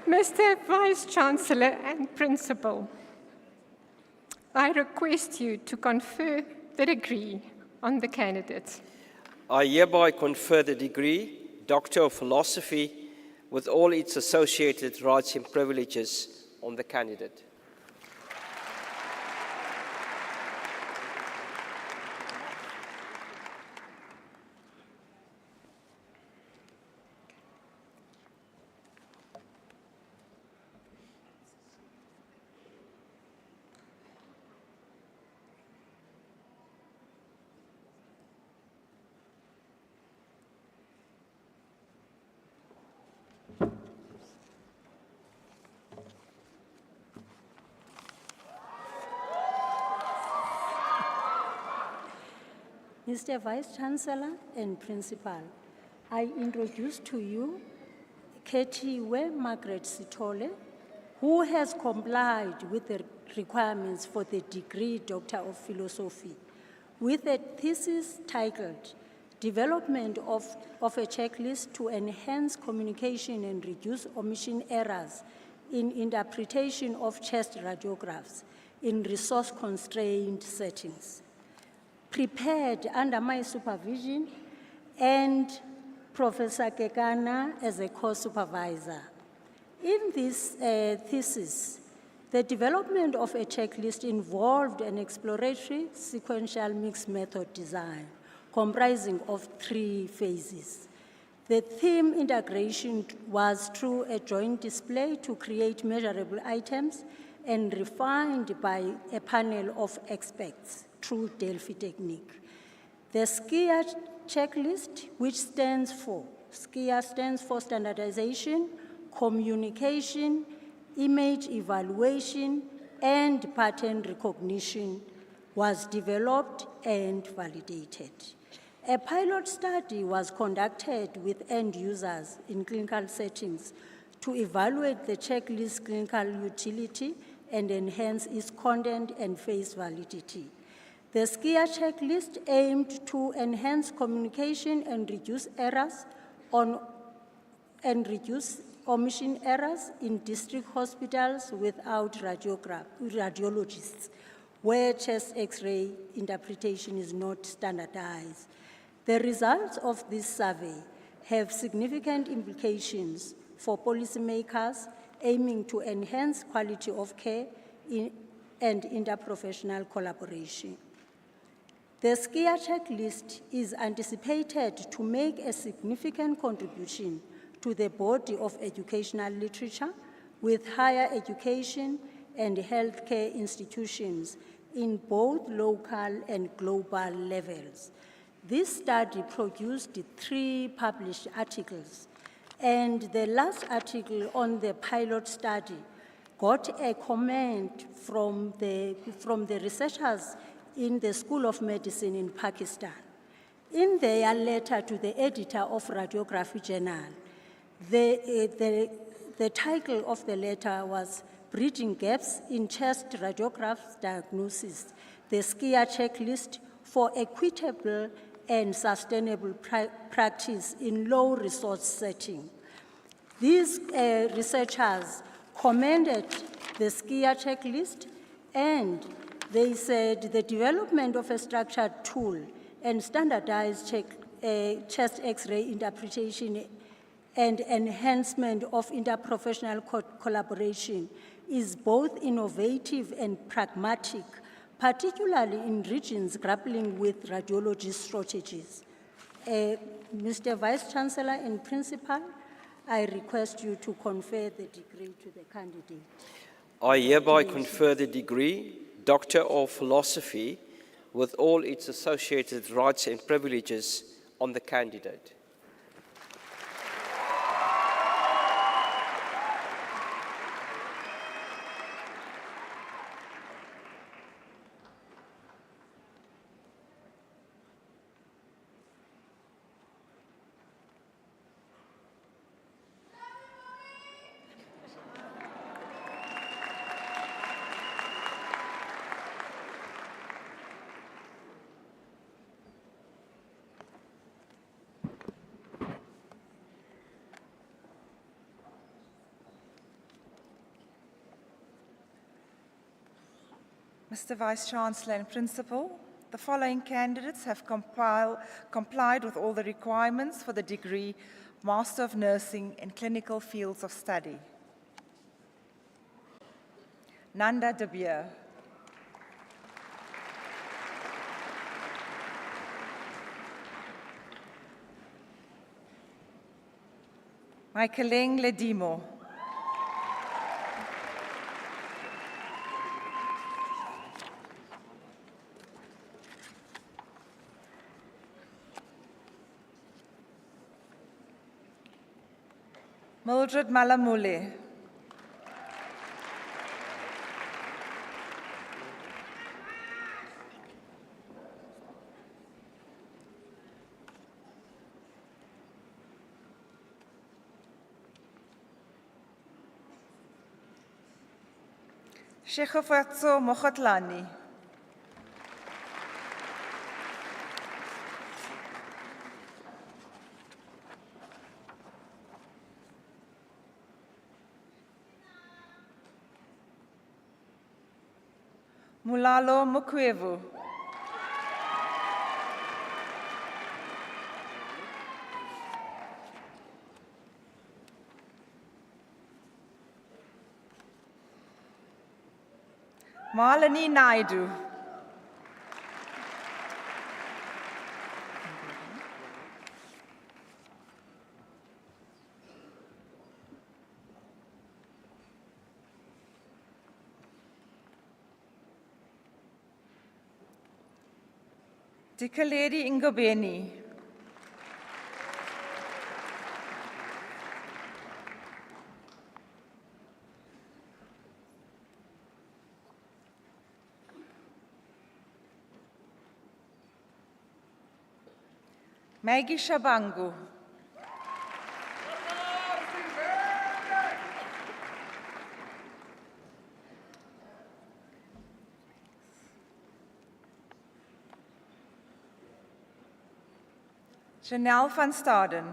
Mr. Vice-Chancellor and Principal, I request you to confer the degree on the candidates. I hereby confer the degree, Doctor of Philosophy, with all its associated rights and privileges on the candidate. Mr. Vice-Chancellor and Principal, I introduce to you Ketiwe Margaret Sithole, who has complied with the requirements for the degree Doctor of Philosophy with a thesis titled Development of a Checklist to Enhance Communication and Reduce Omission Errors in Interpretation of Chest Radiographs in Resource-Constrained Settings, prepared under my supervision and Professor Kekana as a co-supervisor. In this thesis, The development of a checklist involved an exploratory sequential mixed method design comprising of 3 phases. The theme integration was through a joint display to create measurable items and refined by a panel of experts through Delphi technique. The SKIA checklist, which stands for standardization, communication, image evaluation, and pattern recognition, was developed and validated. A pilot study was conducted with end users in clinical settings to evaluate the checklist's clinical utility and enhance its content and phase validity. The SKIA checklist aimed to enhance communication and reduce omission errors in district hospitals without radiologists, where chest X-ray interpretation is not standardized. The results of this survey have significant implications for policymakers aiming to enhance quality of care and interprofessional collaboration. The SKIA checklist is anticipated to make a significant contribution to the body of educational literature with higher education and healthcare institutions in both local and global levels. This study produced 3 published articles, and the last article on the pilot study got a comment from the researchers in the School of Medicine in Pakistan. In their letter to the editor of Radiography Journal, the title of the letter was Bridging Gaps in Chest Radiographs Diagnosis, the SKIA checklist for equitable and sustainable practice in low-resource setting. These researchers commended the SKIA checklist, and they said the development of a structured tool and standardized chest X-ray interpretation and enhancement of interprofessional collaboration is both innovative and pragmatic, particularly in regions grappling with radiologist shortages. Mr. Vice Chancellor and Principal, I request you to confer the degree to the candidate. I hereby confer the degree, Doctor of Philosophy, with all its associated rights and privileges on the candidate. Mr. Vice Chancellor and Principal, the following candidates have complied with all the requirements for the degree Master of Nursing in Clinical Fields of Study. Nanda De Beer. Michaeleng Ledimo. Mildred Malamule. Shegofatso Mogotlani. Mulalo Mukwevu. Malini Naidu. Dikaledi Ngobeni. Maggie Shabangu. Janelle van Staden.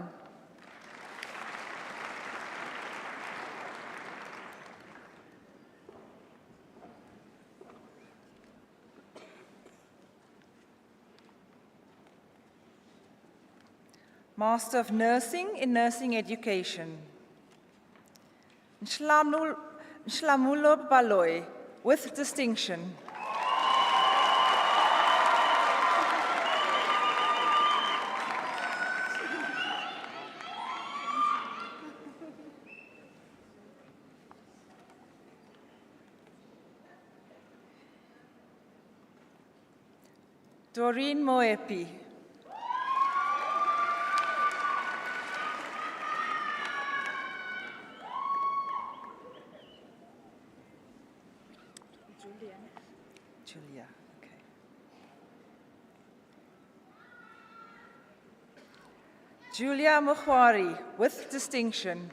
Master of Nursing in Nursing Education. Nhlamulo Baloy, with distinction. Doreen Moepi. Julia, okay. Julia Mukhwari, with distinction.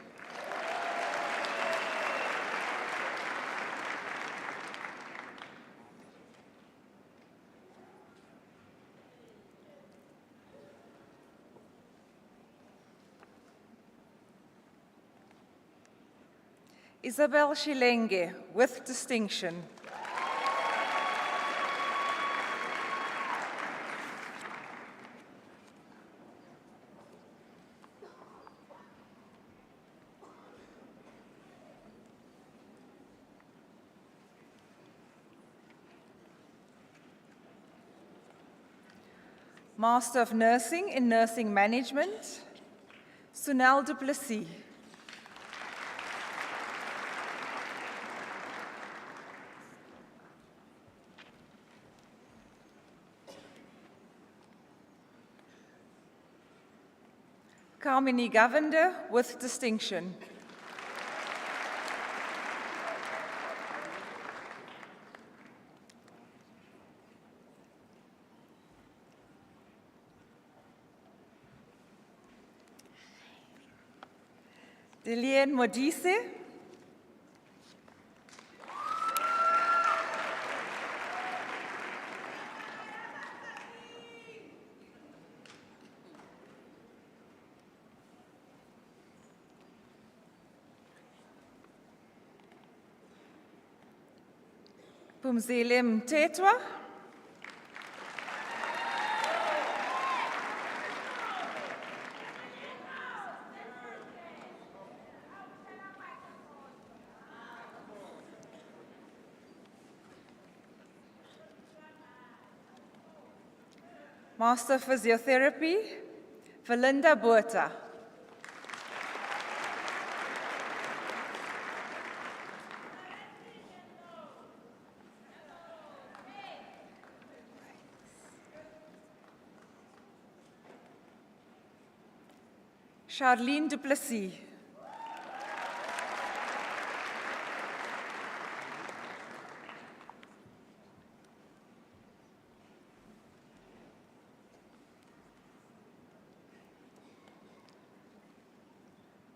Isabel Shilenge, with distinction. Master of Nursing in Nursing Management, Sunel Duplessis. Carmini Govender, with distinction. Deliane Modise. Pumzile Mtetwa. Master of Physiotherapy, Valinda Botha. Charlene Duplessis.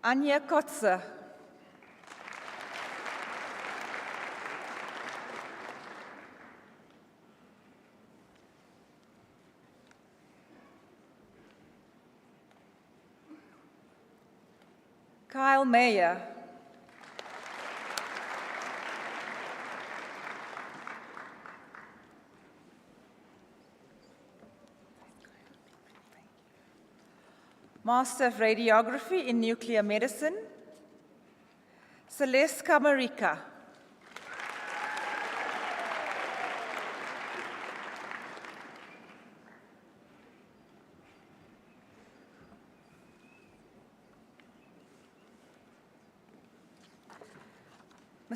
Anya Kotze. Kyle Mayer. Master of Radiography in Nuclear Medicine, Celeste Camarika.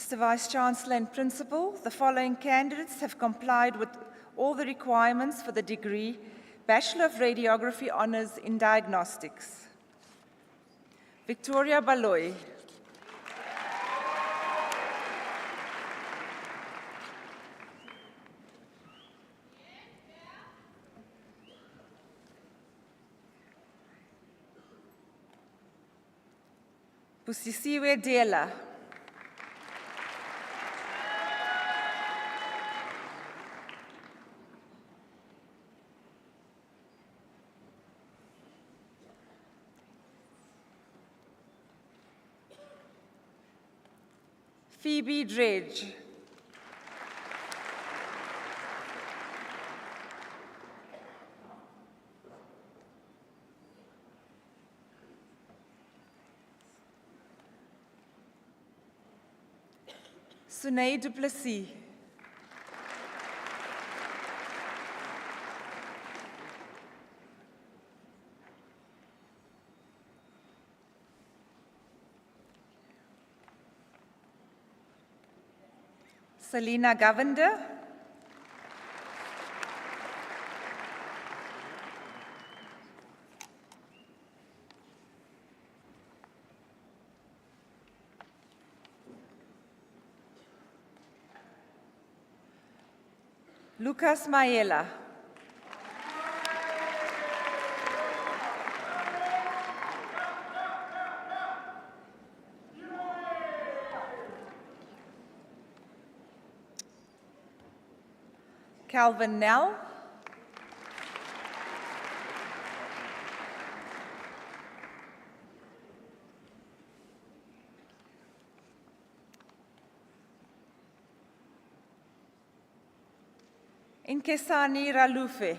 Mr. Vice-Chancellor and Principal, the following candidates have complied with all the requirements for the degree Bachelor of Radiography Honours in Diagnostics. Victoria Baloy. Busisiwe Dela. Phoebe Dredge. Sunay Duplessis. Selina Govender. Lucas Maela. Calvin Nell. Inkesani Ralufe.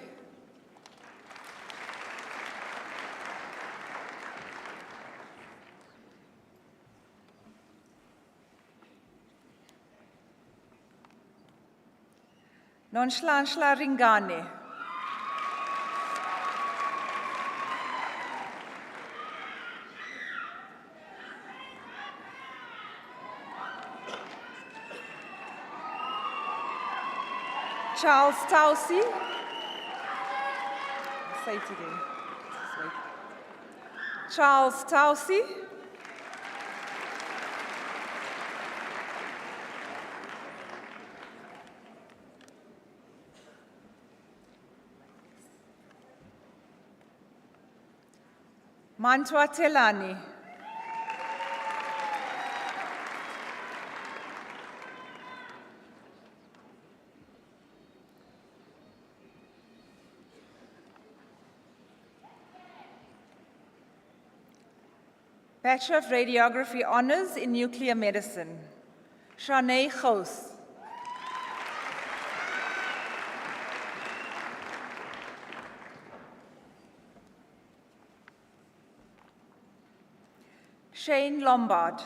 Nonhlanhla Ringane. Charles Tausi. Say it again. Charles Tausi. Mantwa Telani. Bachelor of Radiography Honours in Nuclear Medicine, Shanae Gous. Shane Lombard.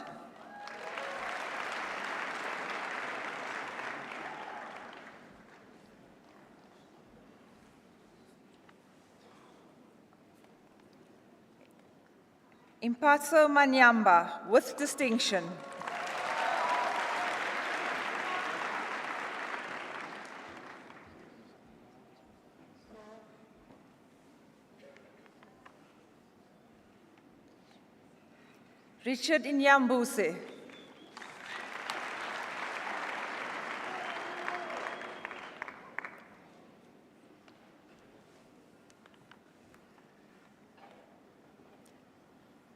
Impatso Manyamba, with distinction. Richard Inyambuse.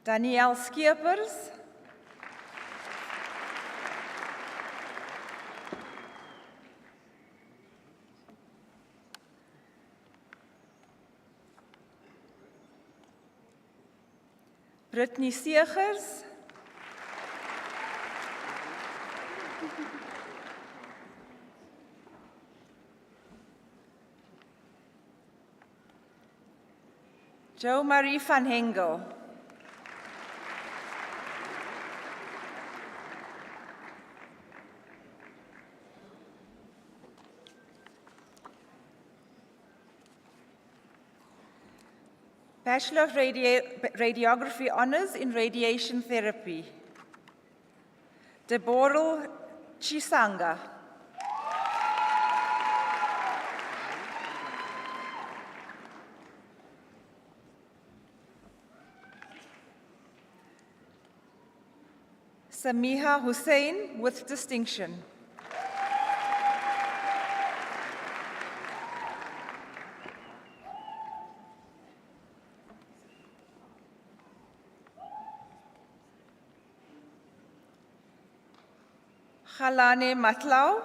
Danielle Skeepers. Brittany Segers. Jo Marie van Hengel. Bachelor of Radiography Honours in Radiation Therapy, Deborah Chisanga. Samiha Hussein with distinction. Khalane Matlau.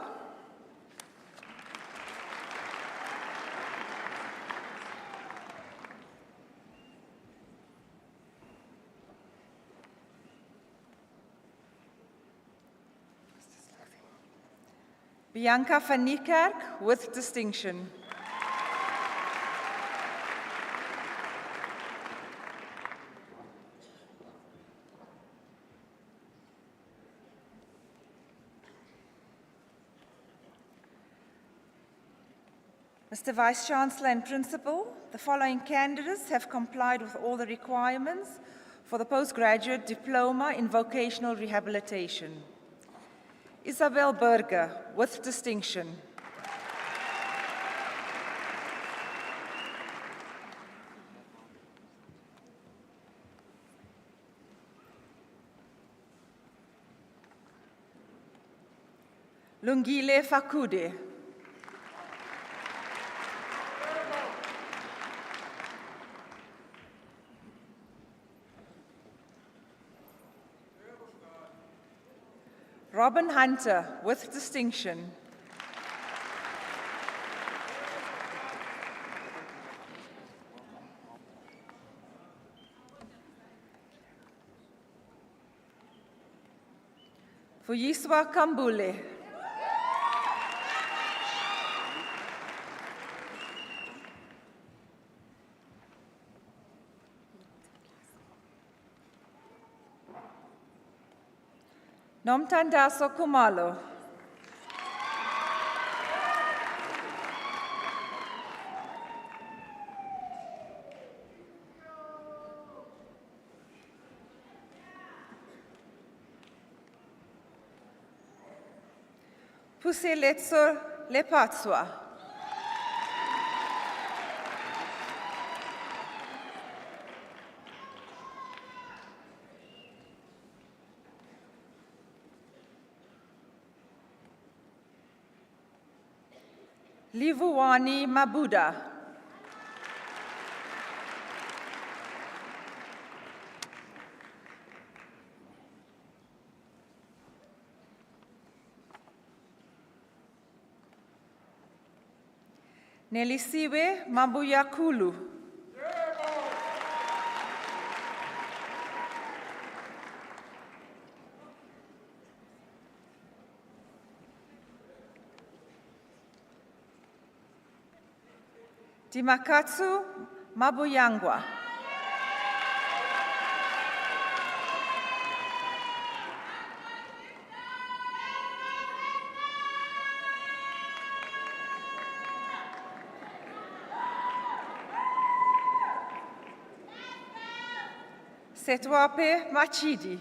Bianca van Niekerk with distinction. Mr. Vice-Chancellor and Principal, the following candidates have complied with all the requirements for the postgraduate diploma in vocational rehabilitation. Isabel Berger with distinction. Lungile Fakude. Robin Hunter with distinction. Vuyiswa Kambule. Nomtandaso Kumalo. Puseletso Lepatswa. Livuwani Mabuda. Nelisiwe Mabuyakulu. Dimakatsu Mabuyangwa. Setwape Machidi.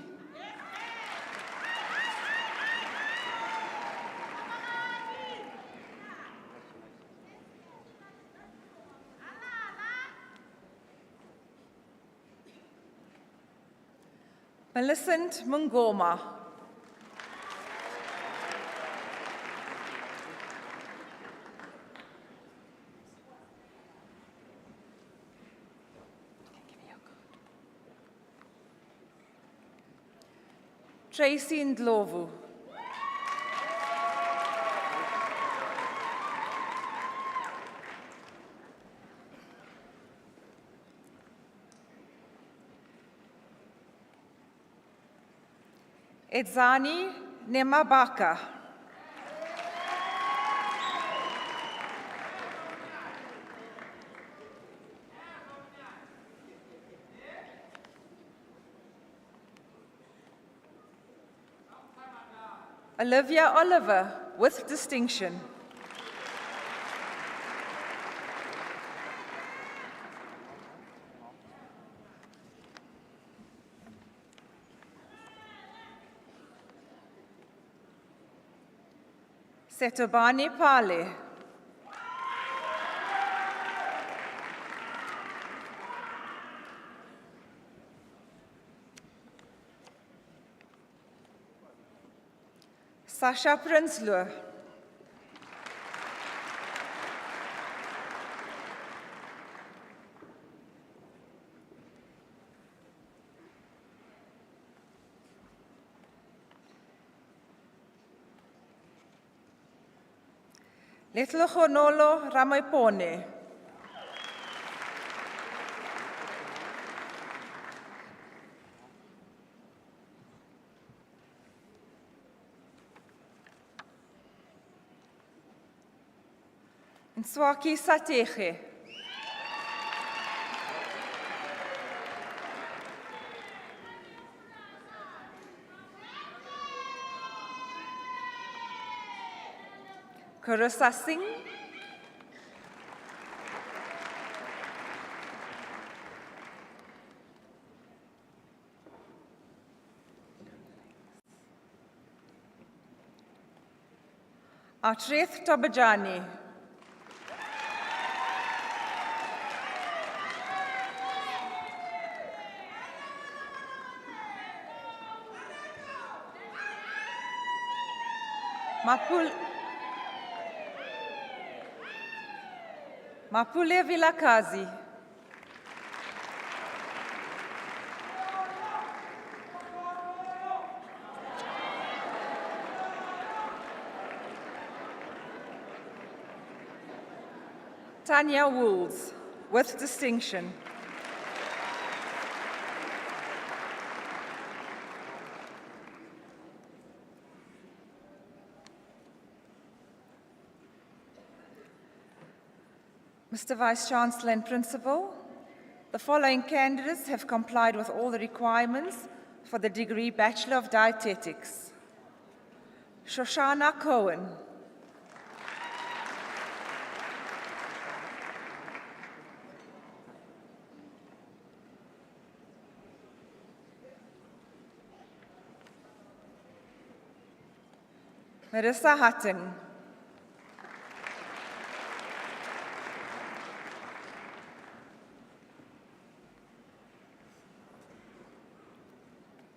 Millicent Mungoma. Tracy Ndlovu. Edzani Nemabaka. Olivia Oliver with distinction. Setobani Pale. Sasha Prinsloo. Little Honolo Ramoipone. Nswaki Sateche. Carissa Singh. Atreth Tobajani. Mapule Vilakazi. Tanya Wools, with distinction. Mr. Vice-Chancellor and Principal, the following candidates have complied with all the requirements for the degree Bachelor of Dietetics. Shoshana Cohen. Marissa Hutton.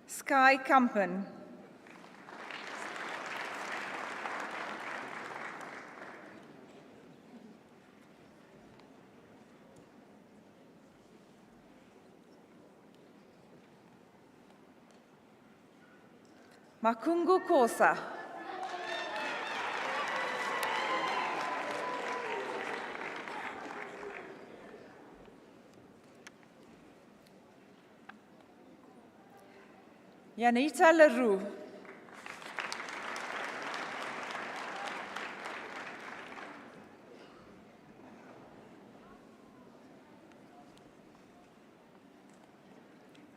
Sky Kampen. Makungu Kosa. Yanita Leroux.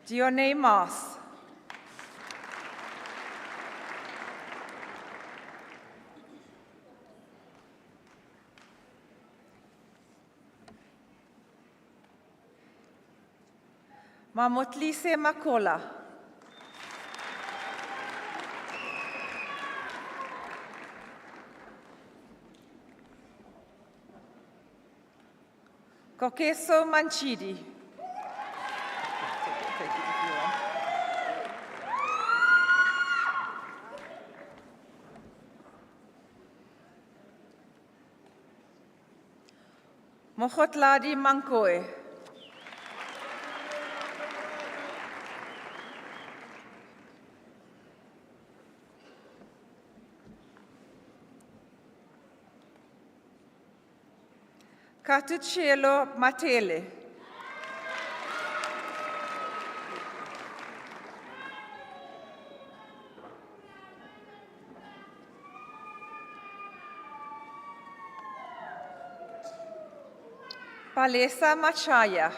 Dione Mas. Mamotlise Makola. Kokeso Manchidi. Mochotladi Mankoe. Katuchelo Matele. Palesa Machaya.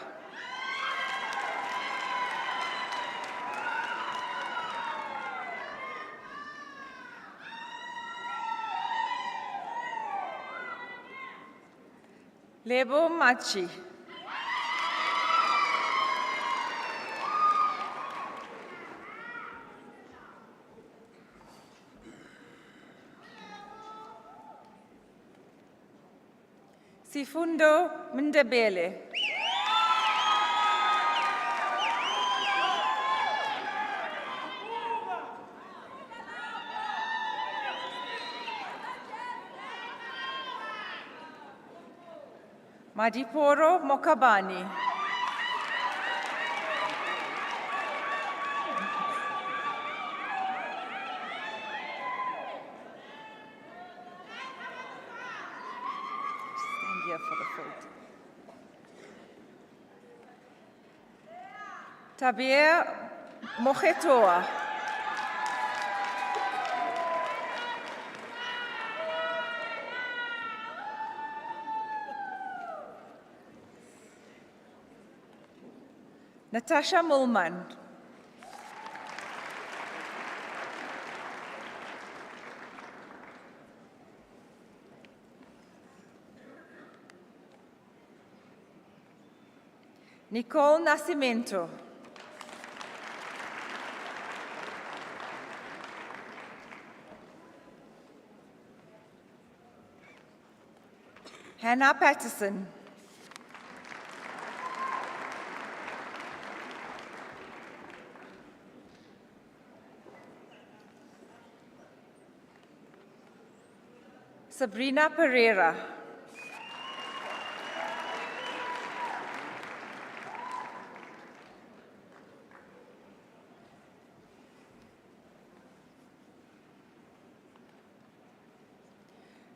Lebo Machi. Sifundo Mndebele. Madiporo Mokabani. Stand here for the photo. Tabea Mochetoa. Natasha Mulman. Nicole Nascimento. Hannah Patterson. Sabrina Pereira.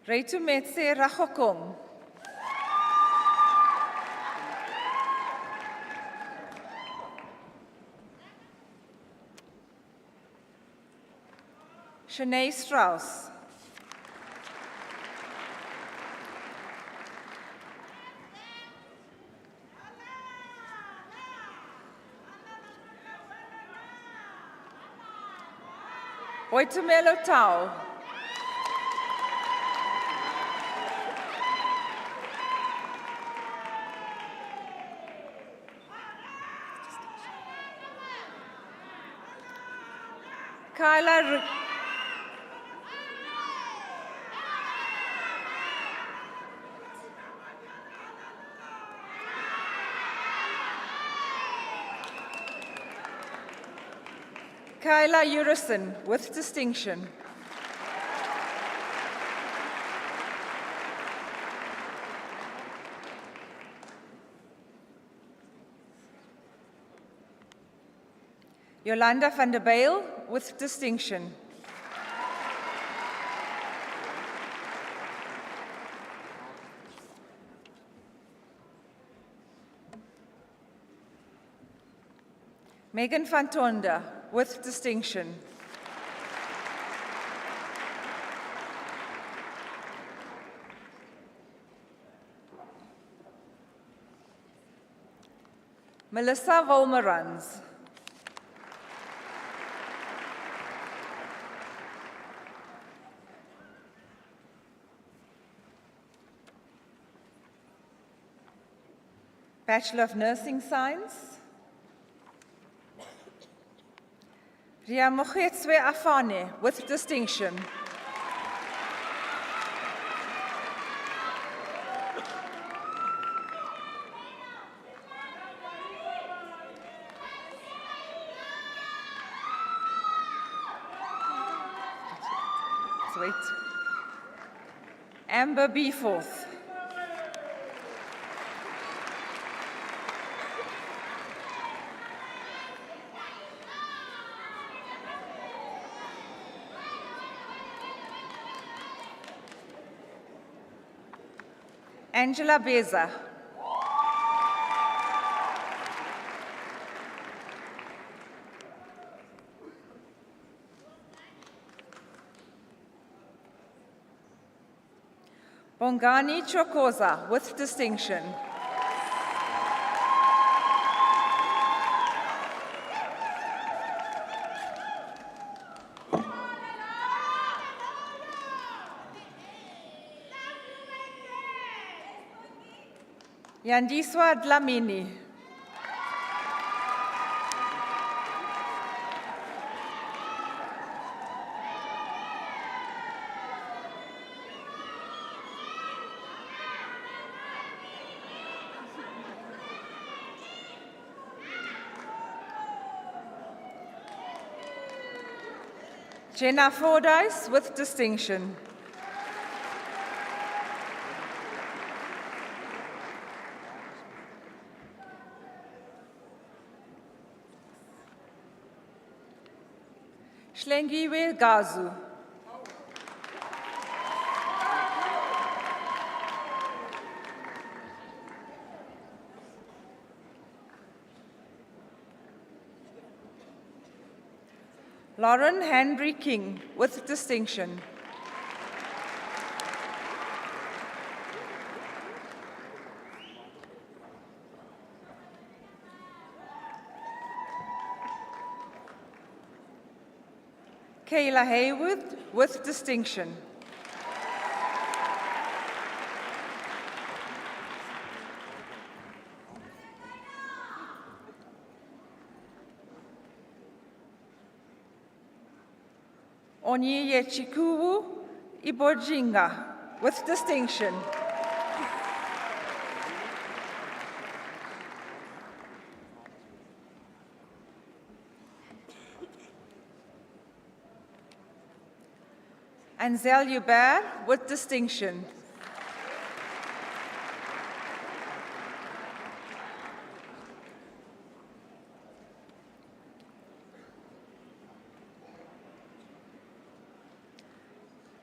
Reitumetse Rachokong. Shanae Strauss. Boitumelo Tau. Kyla Kyla Urison with distinction. Yolanda van der Bijl with distinction. Megan van Tonda with distinction. Melissa Volmerans. Bachelor of Nursing Science. Ria Mokhetswe Afane with distinction. Let's wait. Amber Beeforth. Angela Beza. Bongani Chokoza with distinction. Yandiswa Dlamini. Jenna Fordyce with distinction. Shlengiwe Gazu. Lauren Henry King with distinction. Kayla Haywood with distinction. Onyiye Chikuwu Ibojinga with distinction. Anzel Hubert with distinction.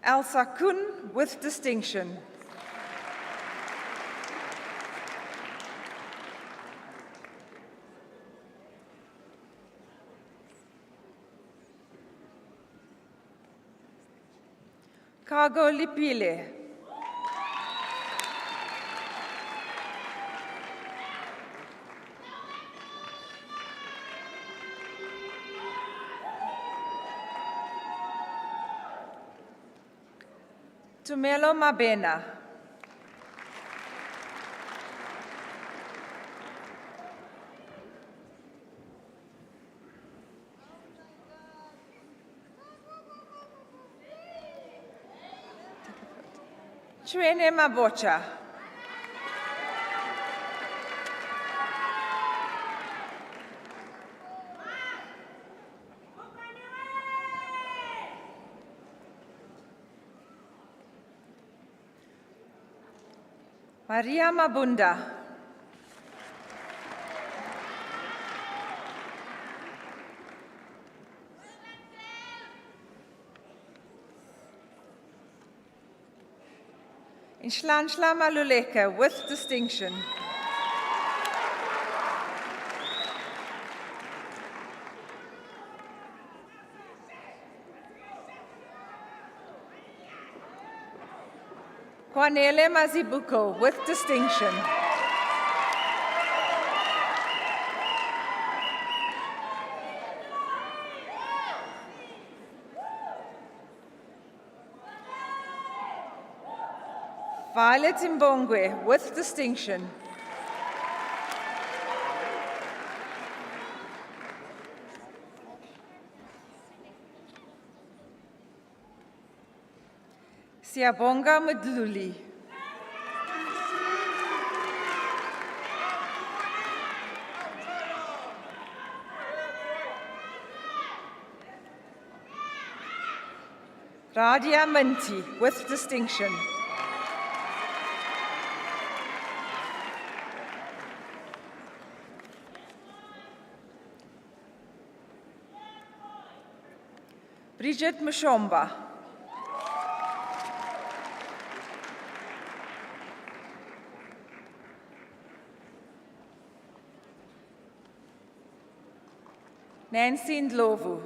Elsa Kuhn with distinction. Kago Lipile. Tumelo Mabena. Chwene Mabocha. Maria Mabunda. Inshlanshla Maluleka with distinction. Kwanele Mazibuko with distinction. Violet Mbongwe with distinction. Siyabonga Mdluli. Radia Minty with distinction. Bridget Mshomba. Nancy Ndlovu.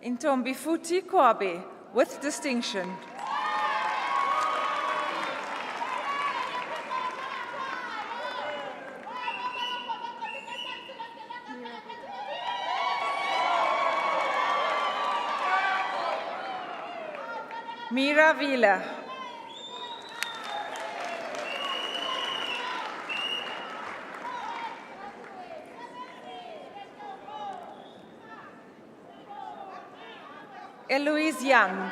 Intombifuti Kwabe with distinction. Mira Vila. Eloise Young.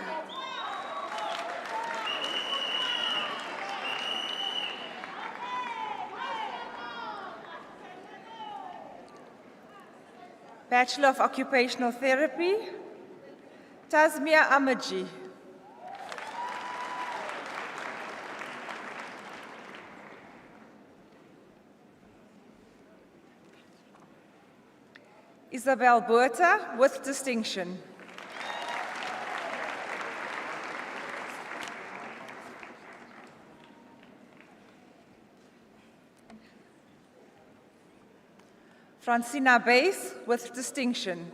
Bachelor of Occupational Therapy, Tasmia Amaji. Isabel Buerta with distinction. Francina Bass with distinction.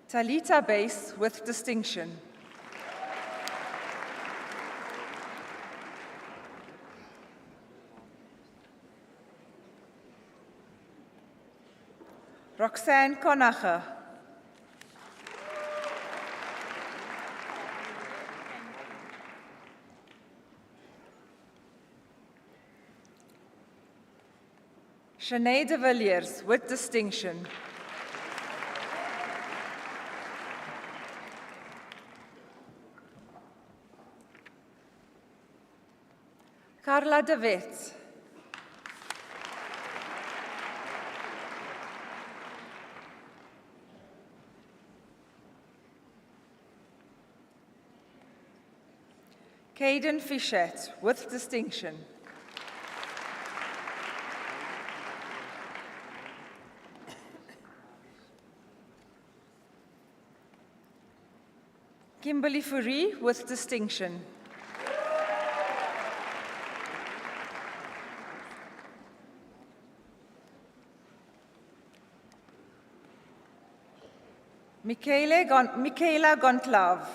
Talita Bass with distinction. Roxanne Konacher. Sinead de Villiers with distinction. Carla de Wet. Caden Fichette with distinction. Kimberly Fourie with distinction. Michaela Gontlav.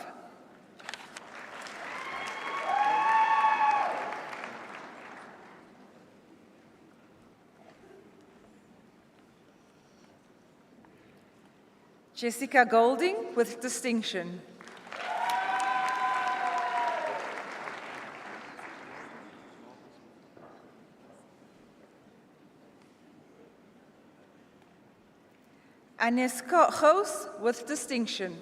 Jessica Golding with distinction. Agnes Goos with distinction.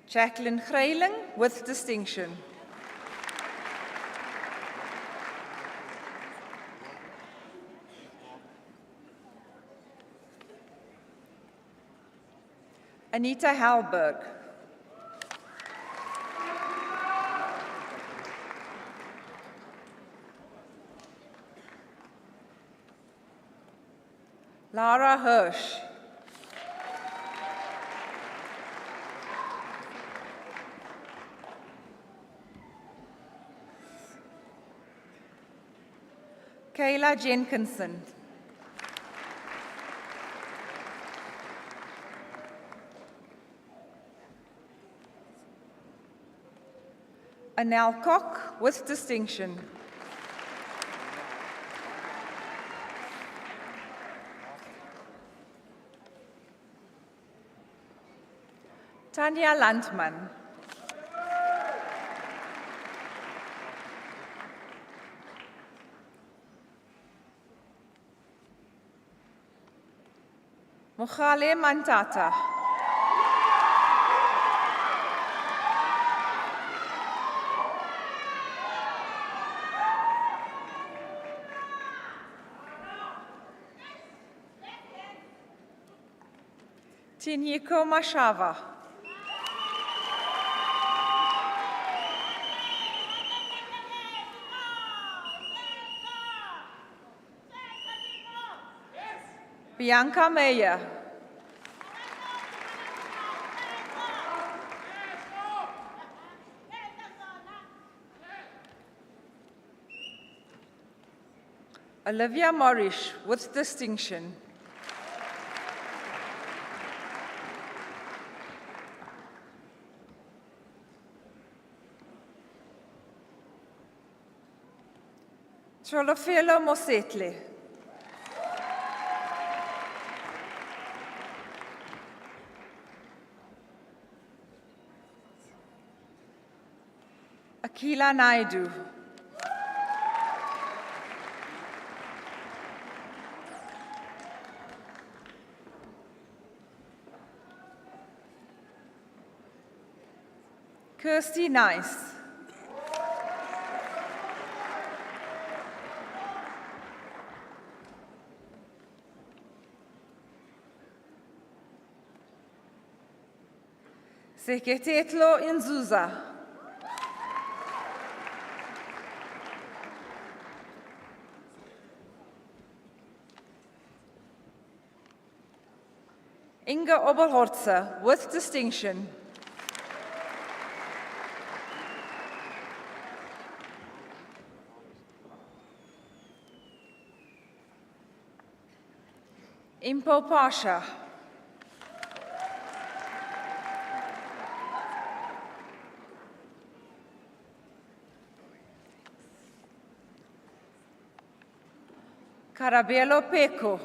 Jacqueline Greiling with distinction. Anita Halberg. Lara Hirsch. Kayla Jenkinson. Anel Koch with distinction. Tanya Landman. Mogale Mantata. Tinyiko Mashava. Bianca Meyer. Olivia Morish with distinction. Cholofelo Mosetle. Akila Naidu. Kirsty Nice. Seketetlo Inzuza. Inga Oberhortzer, with distinction. Impo Pasha. Carabello Peco.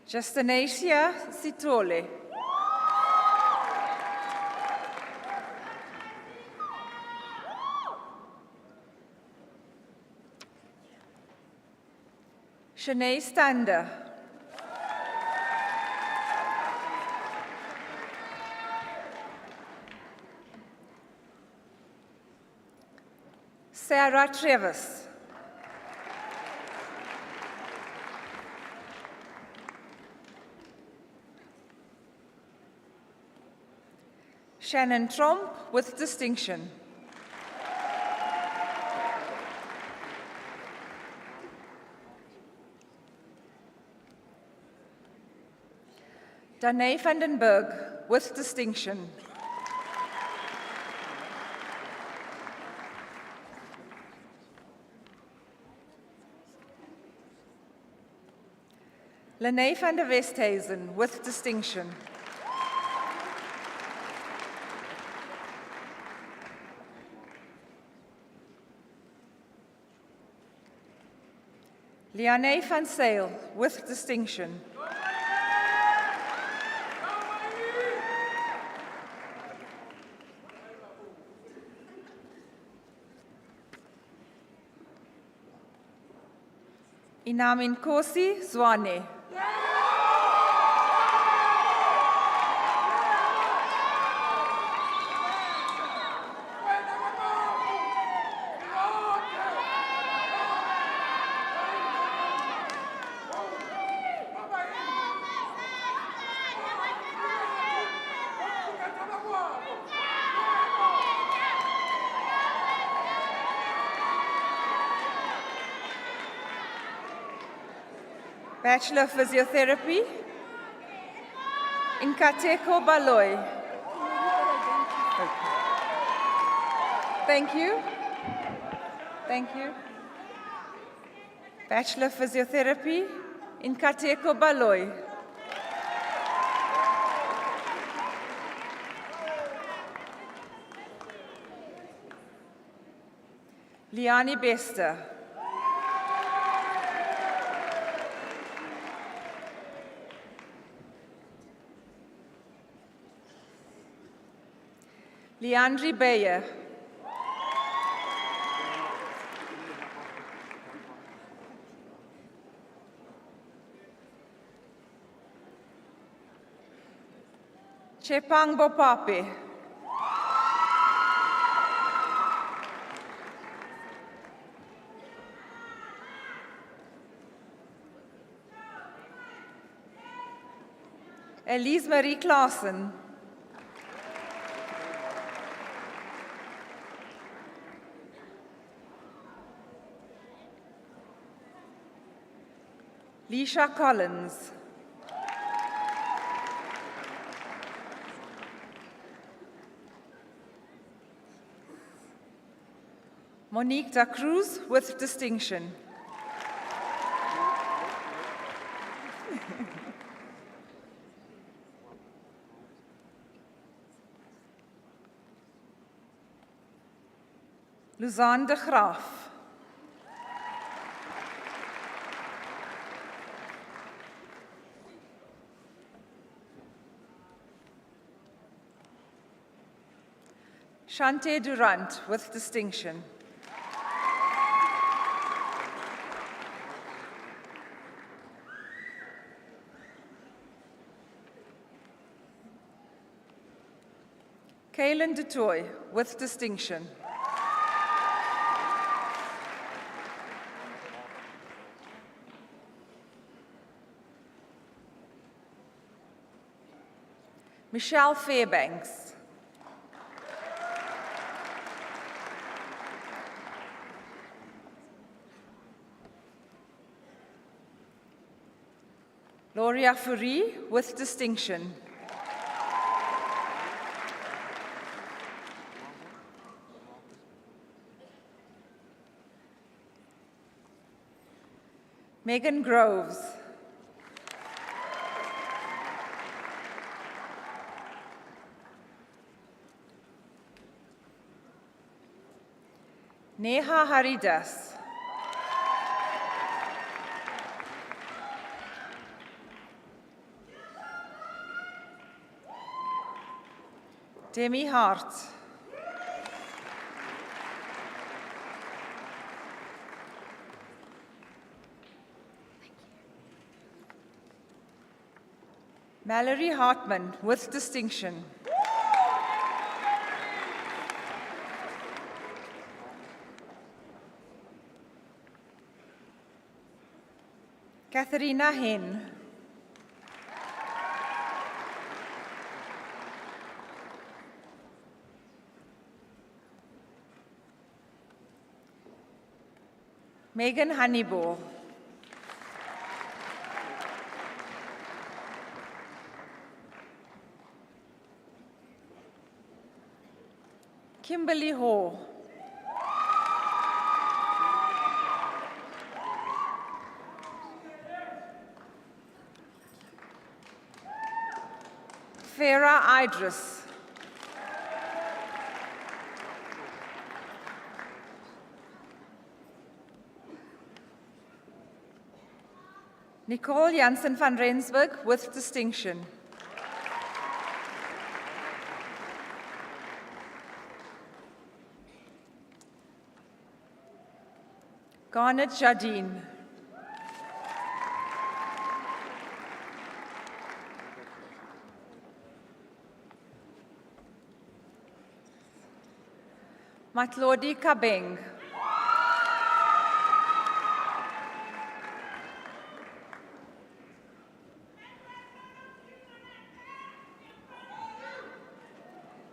Justinacia Sitole. Shanae Stander. Sarah Trevis. Shannon Tromp, with distinction. Danae Vandenberg, with distinction. Lene van der Westhuizen, with distinction. Liane van Sale, with distinction. Inamin Kosi Zwane. Bachelor of Physiotherapy, Nkateko Baloy. Thank you. Thank you. Bachelor of Physiotherapy, Nkateko Baloy. Liani Bester. Leandri Beyer. Chepang Bopape. Elise Marie Claassen. Leisha Collins. Monique da Cruz, with distinction. Luzanne de Graaf. Shante Durant, with distinction. Kaylin Dutoy, with distinction. Michelle Fairbanks. Gloria Fourie, with distinction. Megan Groves. Neha Haridas. Demi Hart. Mallory Hartman, with distinction. Katharina Hen. Megan Honeyball. Kimberly Hall. Farah Idris. Nicole Jansen van Rensburg, with distinction. Garnet Jardine. Matlodi Kabeng.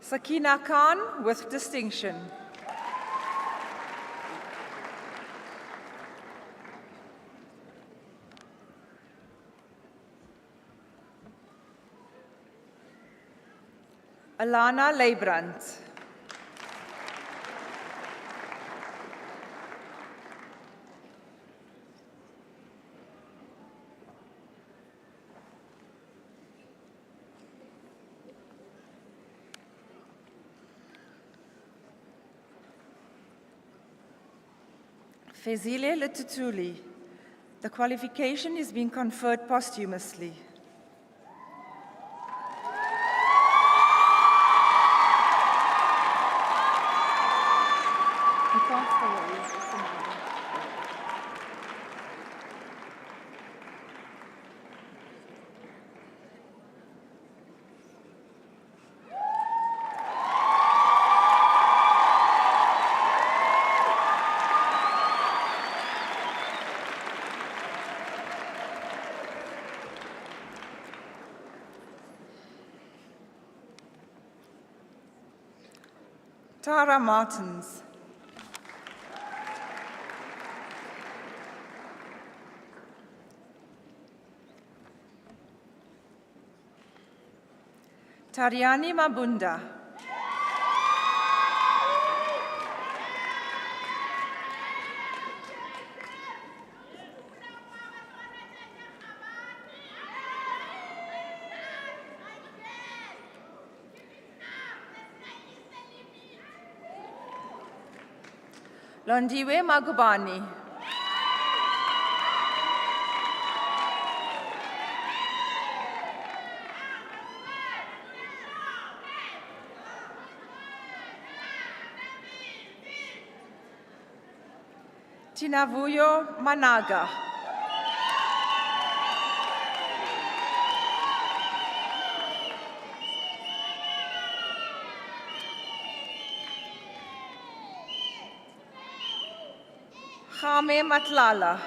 Sakina Khan, with distinction. Alana Leibrand. Fezile Letutuli. The qualification is being conferred posthumously. Tara Martins. Tariani Mabunda. Londiwe Magubani. Tinavuyo Managa. Game Matlala.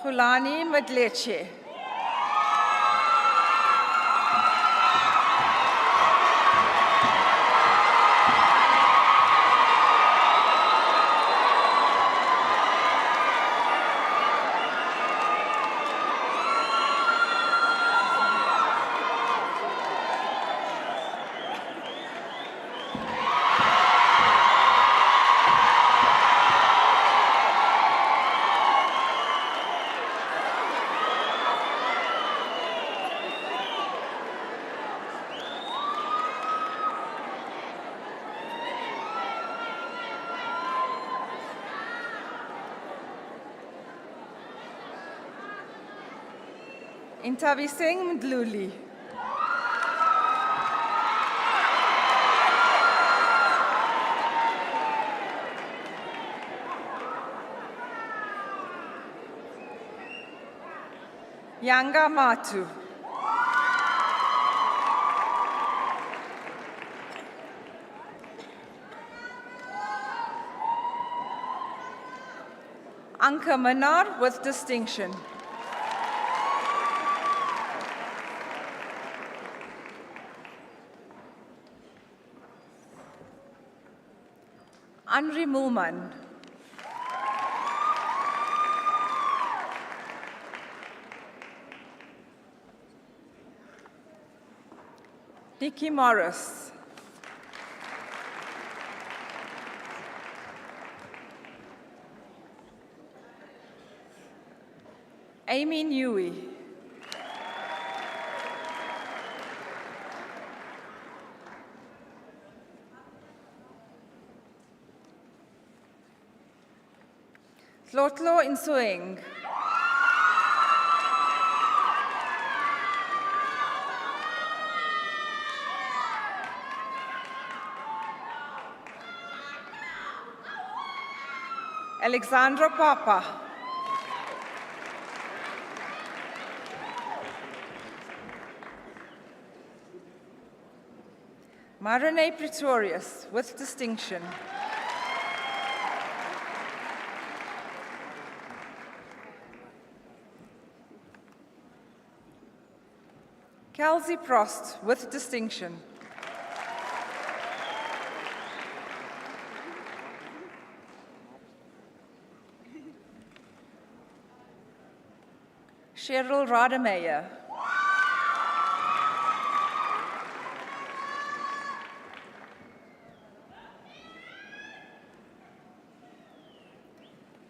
Khulani Madleche. Intabiseng Mdluli. Yanga Matu. Anka Manar with distinction. Anri Mulman. Nikki Morris. Amy Newey. Tlotlo Insueng. Alexandra Papa. Marine Pretorius with distinction. Kelsey Prost with distinction. Cheryl Rademeyer.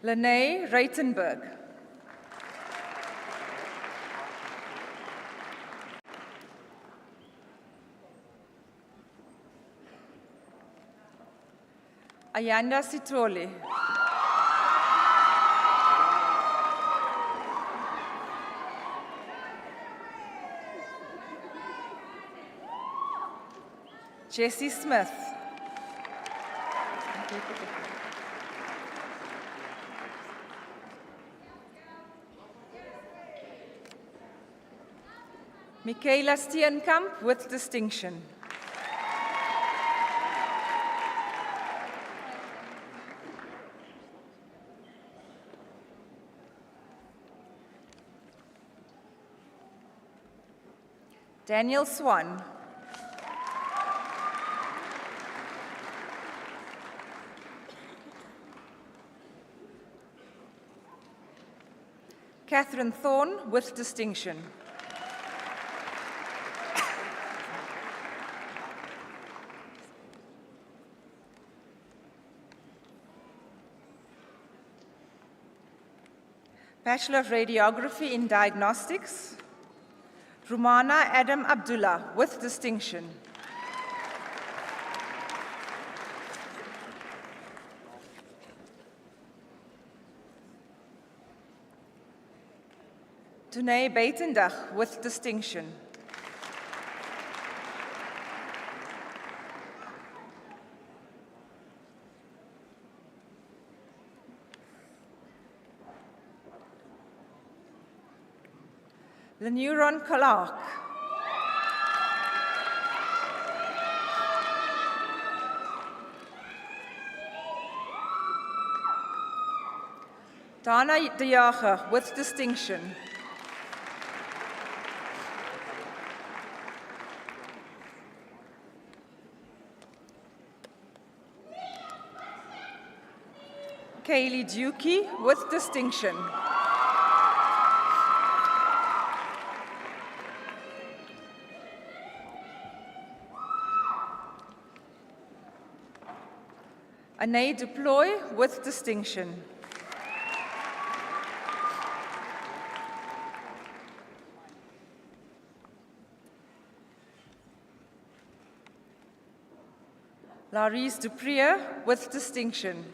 Lene Reitenberg. Ayanda Sitole. Jessie Smith. Michaela Steenkamp with distinction. Daniel Swan. Catherine Thorne with distinction. Bachelor of Radiography in Diagnostics, Rumana Adam Abdullah with distinction. Dunay Beitendach with distinction. Lenuron Clark. Dana De Jager with distinction. Kaylee Dukey with distinction. Anae Duploy with distinction. Laurice Duprier with distinction.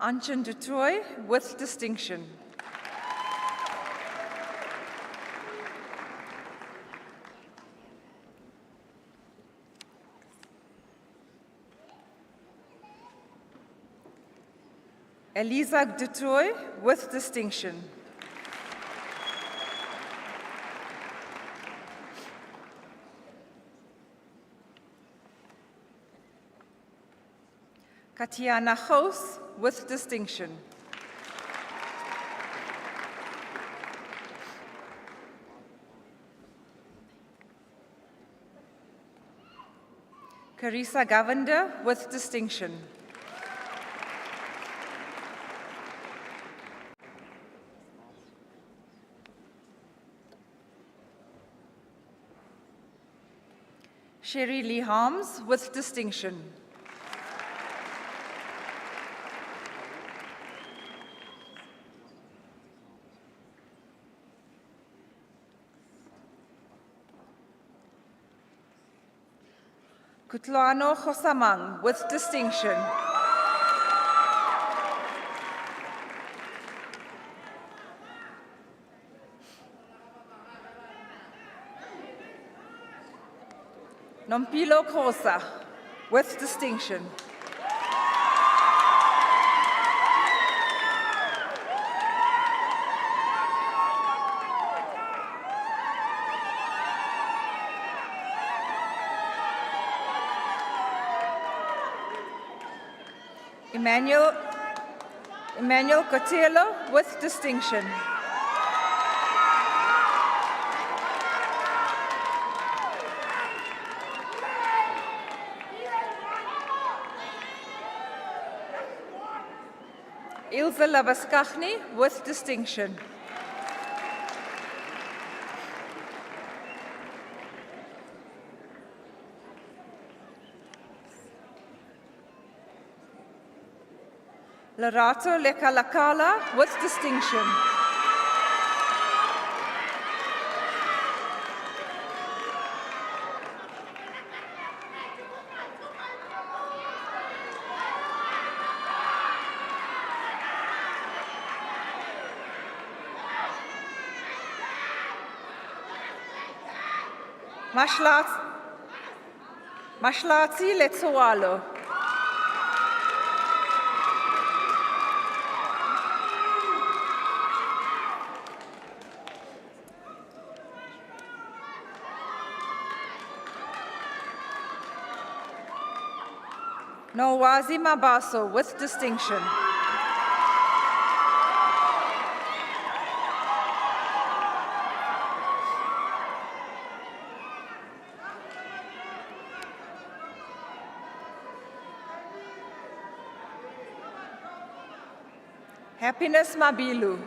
Anchin Dutoy with distinction. Elisa Dutoy with distinction. Katiana Gous with distinction. Carissa Govender with distinction. Sherry Lee Harms with distinction. Kutlano Khosamang with distinction. Nompilo Khosa with distinction. Emmanuel Cotelo with distinction. Ilse Labaskachny with distinction. Lerato Lekalakala with distinction. Mashlati Letsoalo. Nowazi Mabaso with distinction. Happiness Mabilu.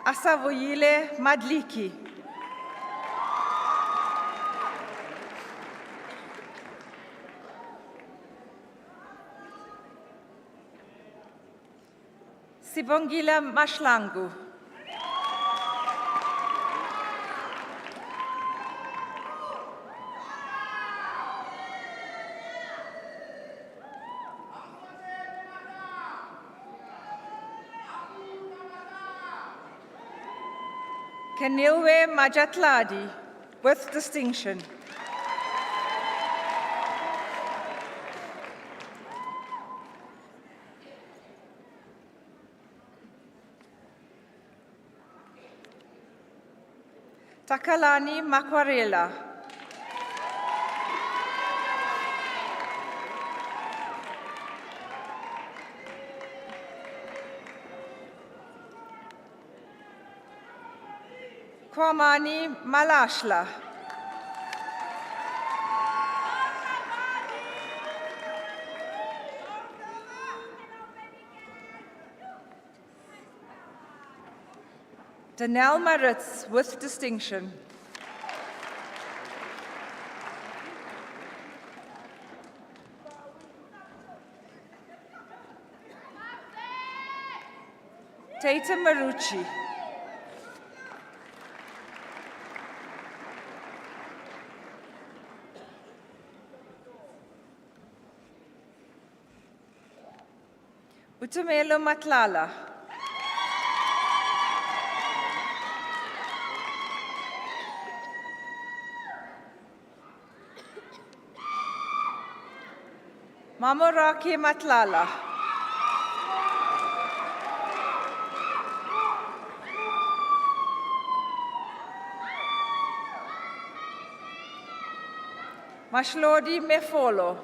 Asavoyile Madliki. Sibongile Mashlangu. Kenilwe Majatladi, with distinction. Takalani Makwarela. Kwamani Malashla. Danelle Maritz, with distinction. Tata Marucci. Utumelo Matlala. Mamoraki Matlala. Mashlodi Mefolo.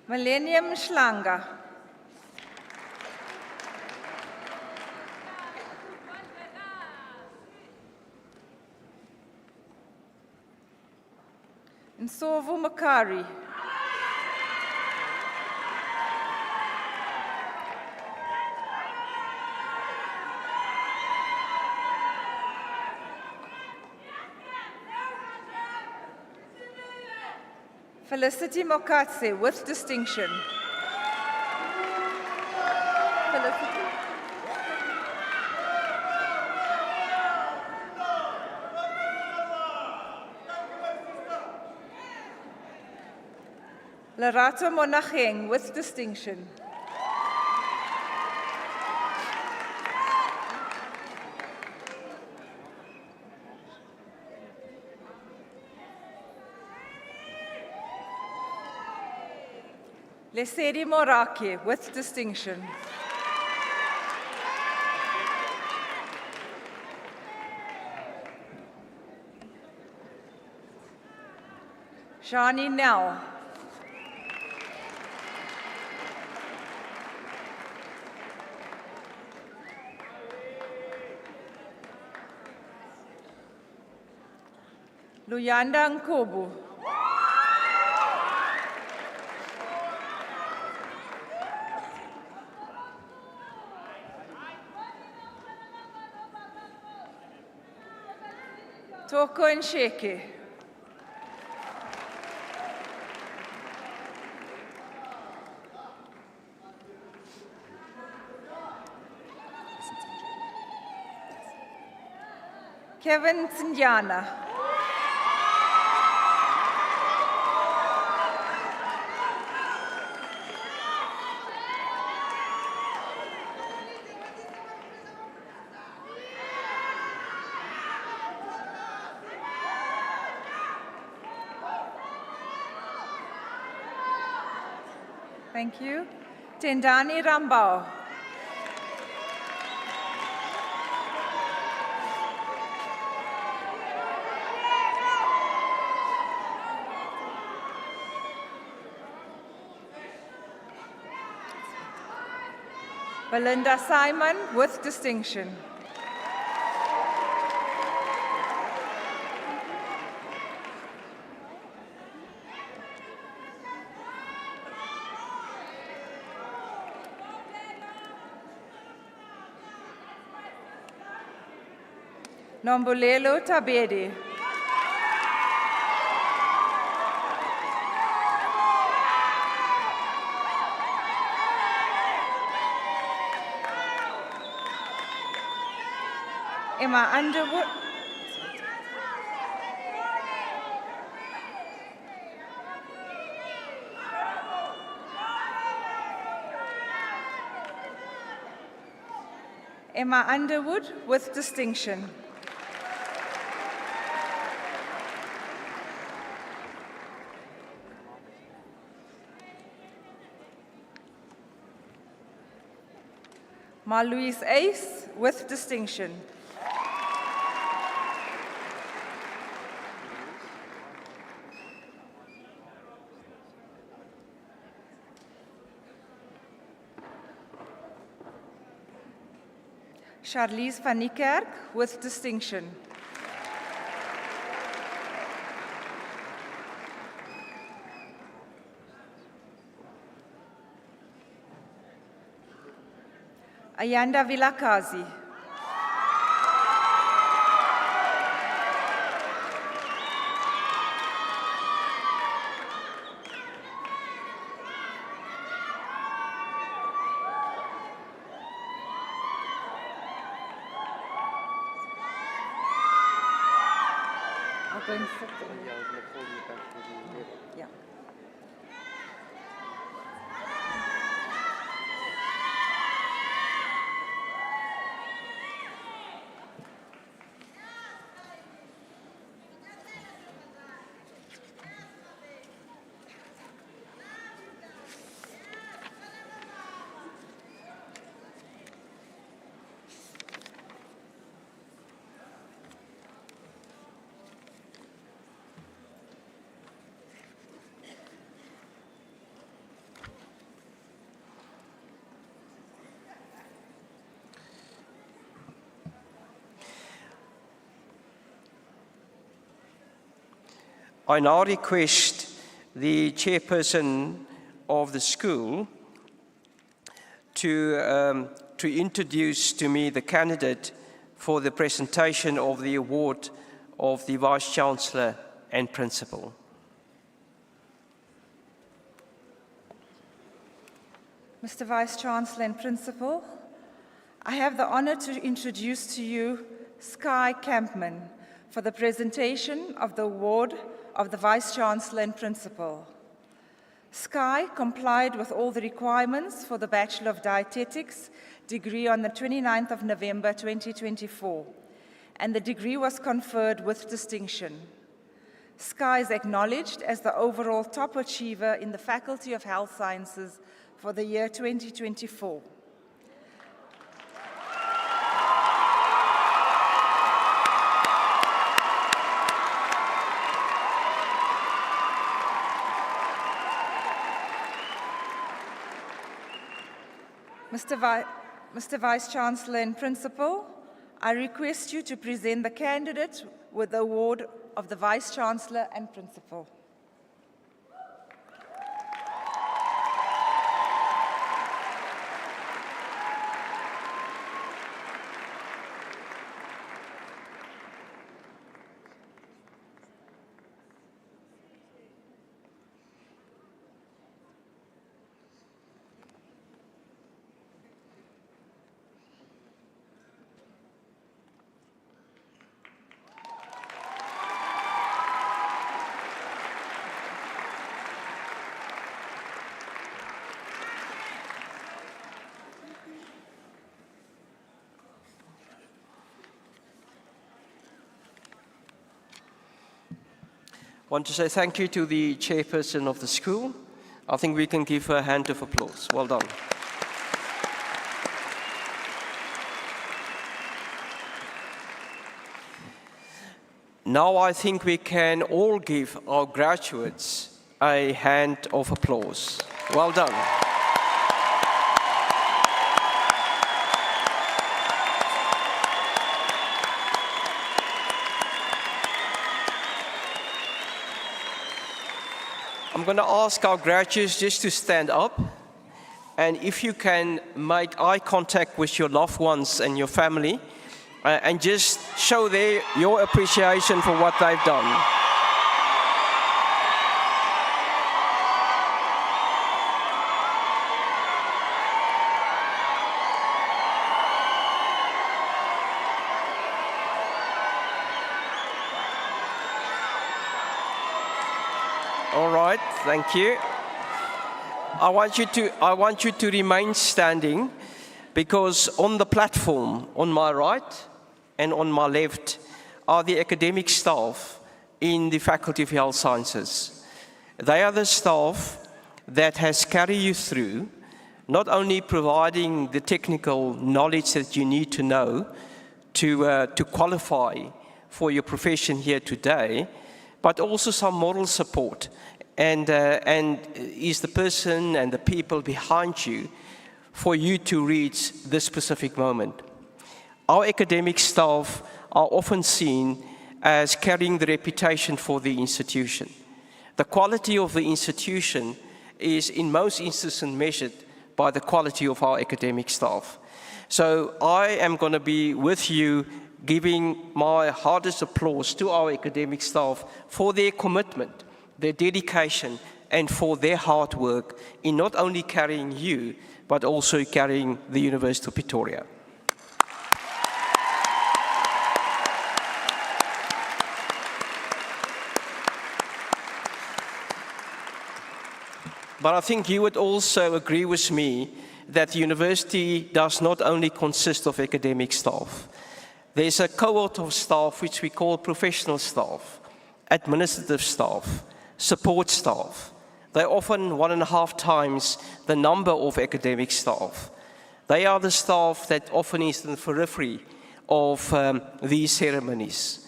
Millennium Schlanga. Nsovu Makari. Felicity Mokatse, with distinction. Felicity. Lerato Monacheng, with distinction. Lesedi Morake, with distinction. Shani Nell. Luyanda Nkobu. Toko Nsheke. Kevin Tsinjana. Thank you. Tendani Rambao. Belinda Simon, with distinction. Nombulelo Tabede. Emma Underwood. Emma Underwood with distinction. Marlouise Ace with distinction. Charlize van Niekerk with distinction. Ayanda Vilakazi. I'll go and sit there. Yeah. I now request the chairperson of the school to introduce to me the candidate for the presentation of the award of the Vice-Chancellor and Principal. Mr. Vice-Chancellor and Principal, I have the honor to introduce to you Sky Campman for the presentation of the award of the Vice-Chancellor and Principal. Sky complied with all the requirements for the Bachelor of Dietetics degree on the 29th of November 2024, and the degree was conferred with distinction. Sky is acknowledged as the overall top achiever in the Faculty of Health Sciences for the year 2024. Mr. Vice-Chancellor and Principal, I request you to present the candidate with the award of the Vice-Chancellor and Principal. I want to say thank you to the chairperson of the school. I think we can give her a hand of applause. Well done. Now I think we can all give our graduates a hand of applause. Well done. I'm going to ask our graduates just to stand up, and if you can make eye contact with your loved ones and your family, and just show your appreciation for what they've done. All right, thank you. I want you to remain standing, because on the platform, on my right and on my left, are the academic staff in the Faculty of Health Sciences. They are the staff that has carried you through, not only providing the technical knowledge that you need to know to qualify for your profession here today, but also some moral support, and is the person and the people behind you for you to reach this specific moment. Our academic staff are often seen as carrying the reputation for the institution. The quality of the institution is in most instances measured by the quality of our academic staff. So I am going to be with you giving my hardest applause to our academic staff for their commitment, their dedication, and for their hard work in not only carrying you, but also carrying the University of Pretoria. But I think you would also agree with me that the university does not only consist of academic staff. There's a cohort of staff which we call professional staff, administrative staff, support staff. They're often 1.5 times the number of academic staff. They are the staff that often is in the periphery of these ceremonies.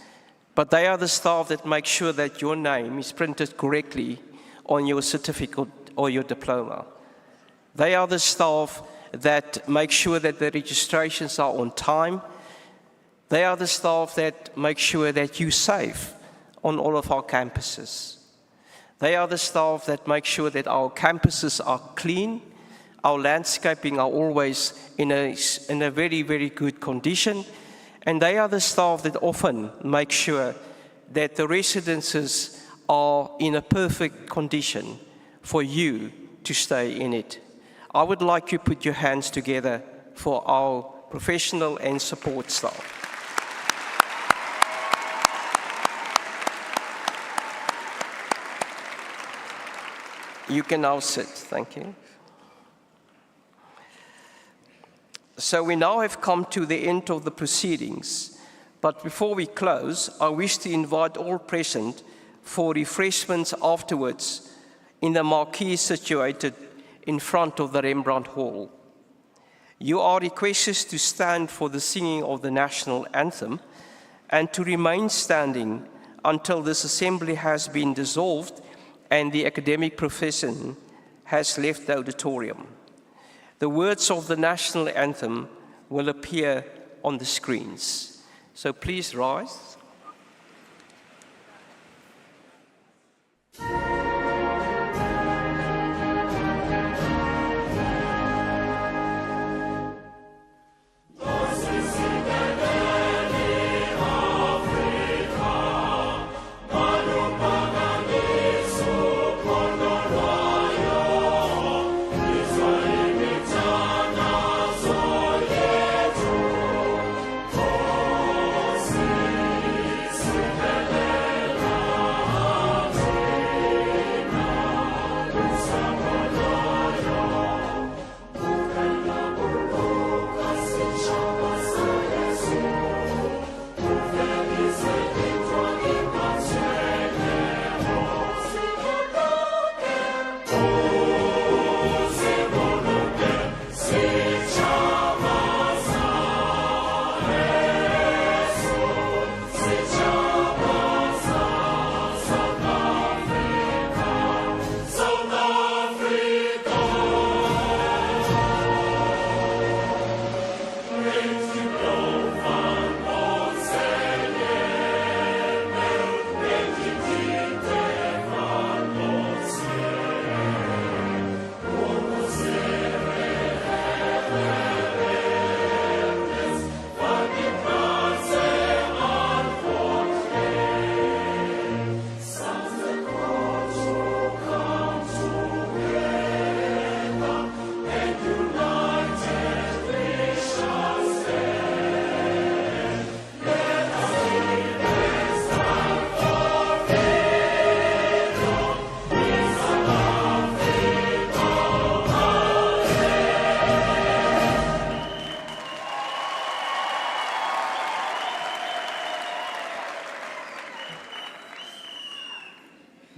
But they are the staff that make sure that your name is printed correctly on your certificate or your diploma. They are the staff that make sure that the registrations are on time. They are the staff that make sure that you're safe on all of our campuses. They are the staff that make sure that our campuses are clean, our landscaping are always in a very, very good condition, and they are the staff that often make sure that the residences are in a perfect condition for you to stay in it. I would like you to put your hands together for our professional and support staff. You can now sit, thank you. So we now have come to the end of the proceedings, but before we close, I wish to invite all present for refreshments afterwards in the marquee situated in front of the Rembrandt Hall. You are requested to stand for the singing of the national anthem and to remain standing until this assembly has been dissolved and the academic profession has left the auditorium. The words of the national anthem will appear on the screens. So please rise.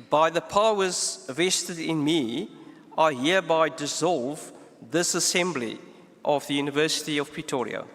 by the powers vested in me, I hereby dissolve this assembly of the University of Pretoria.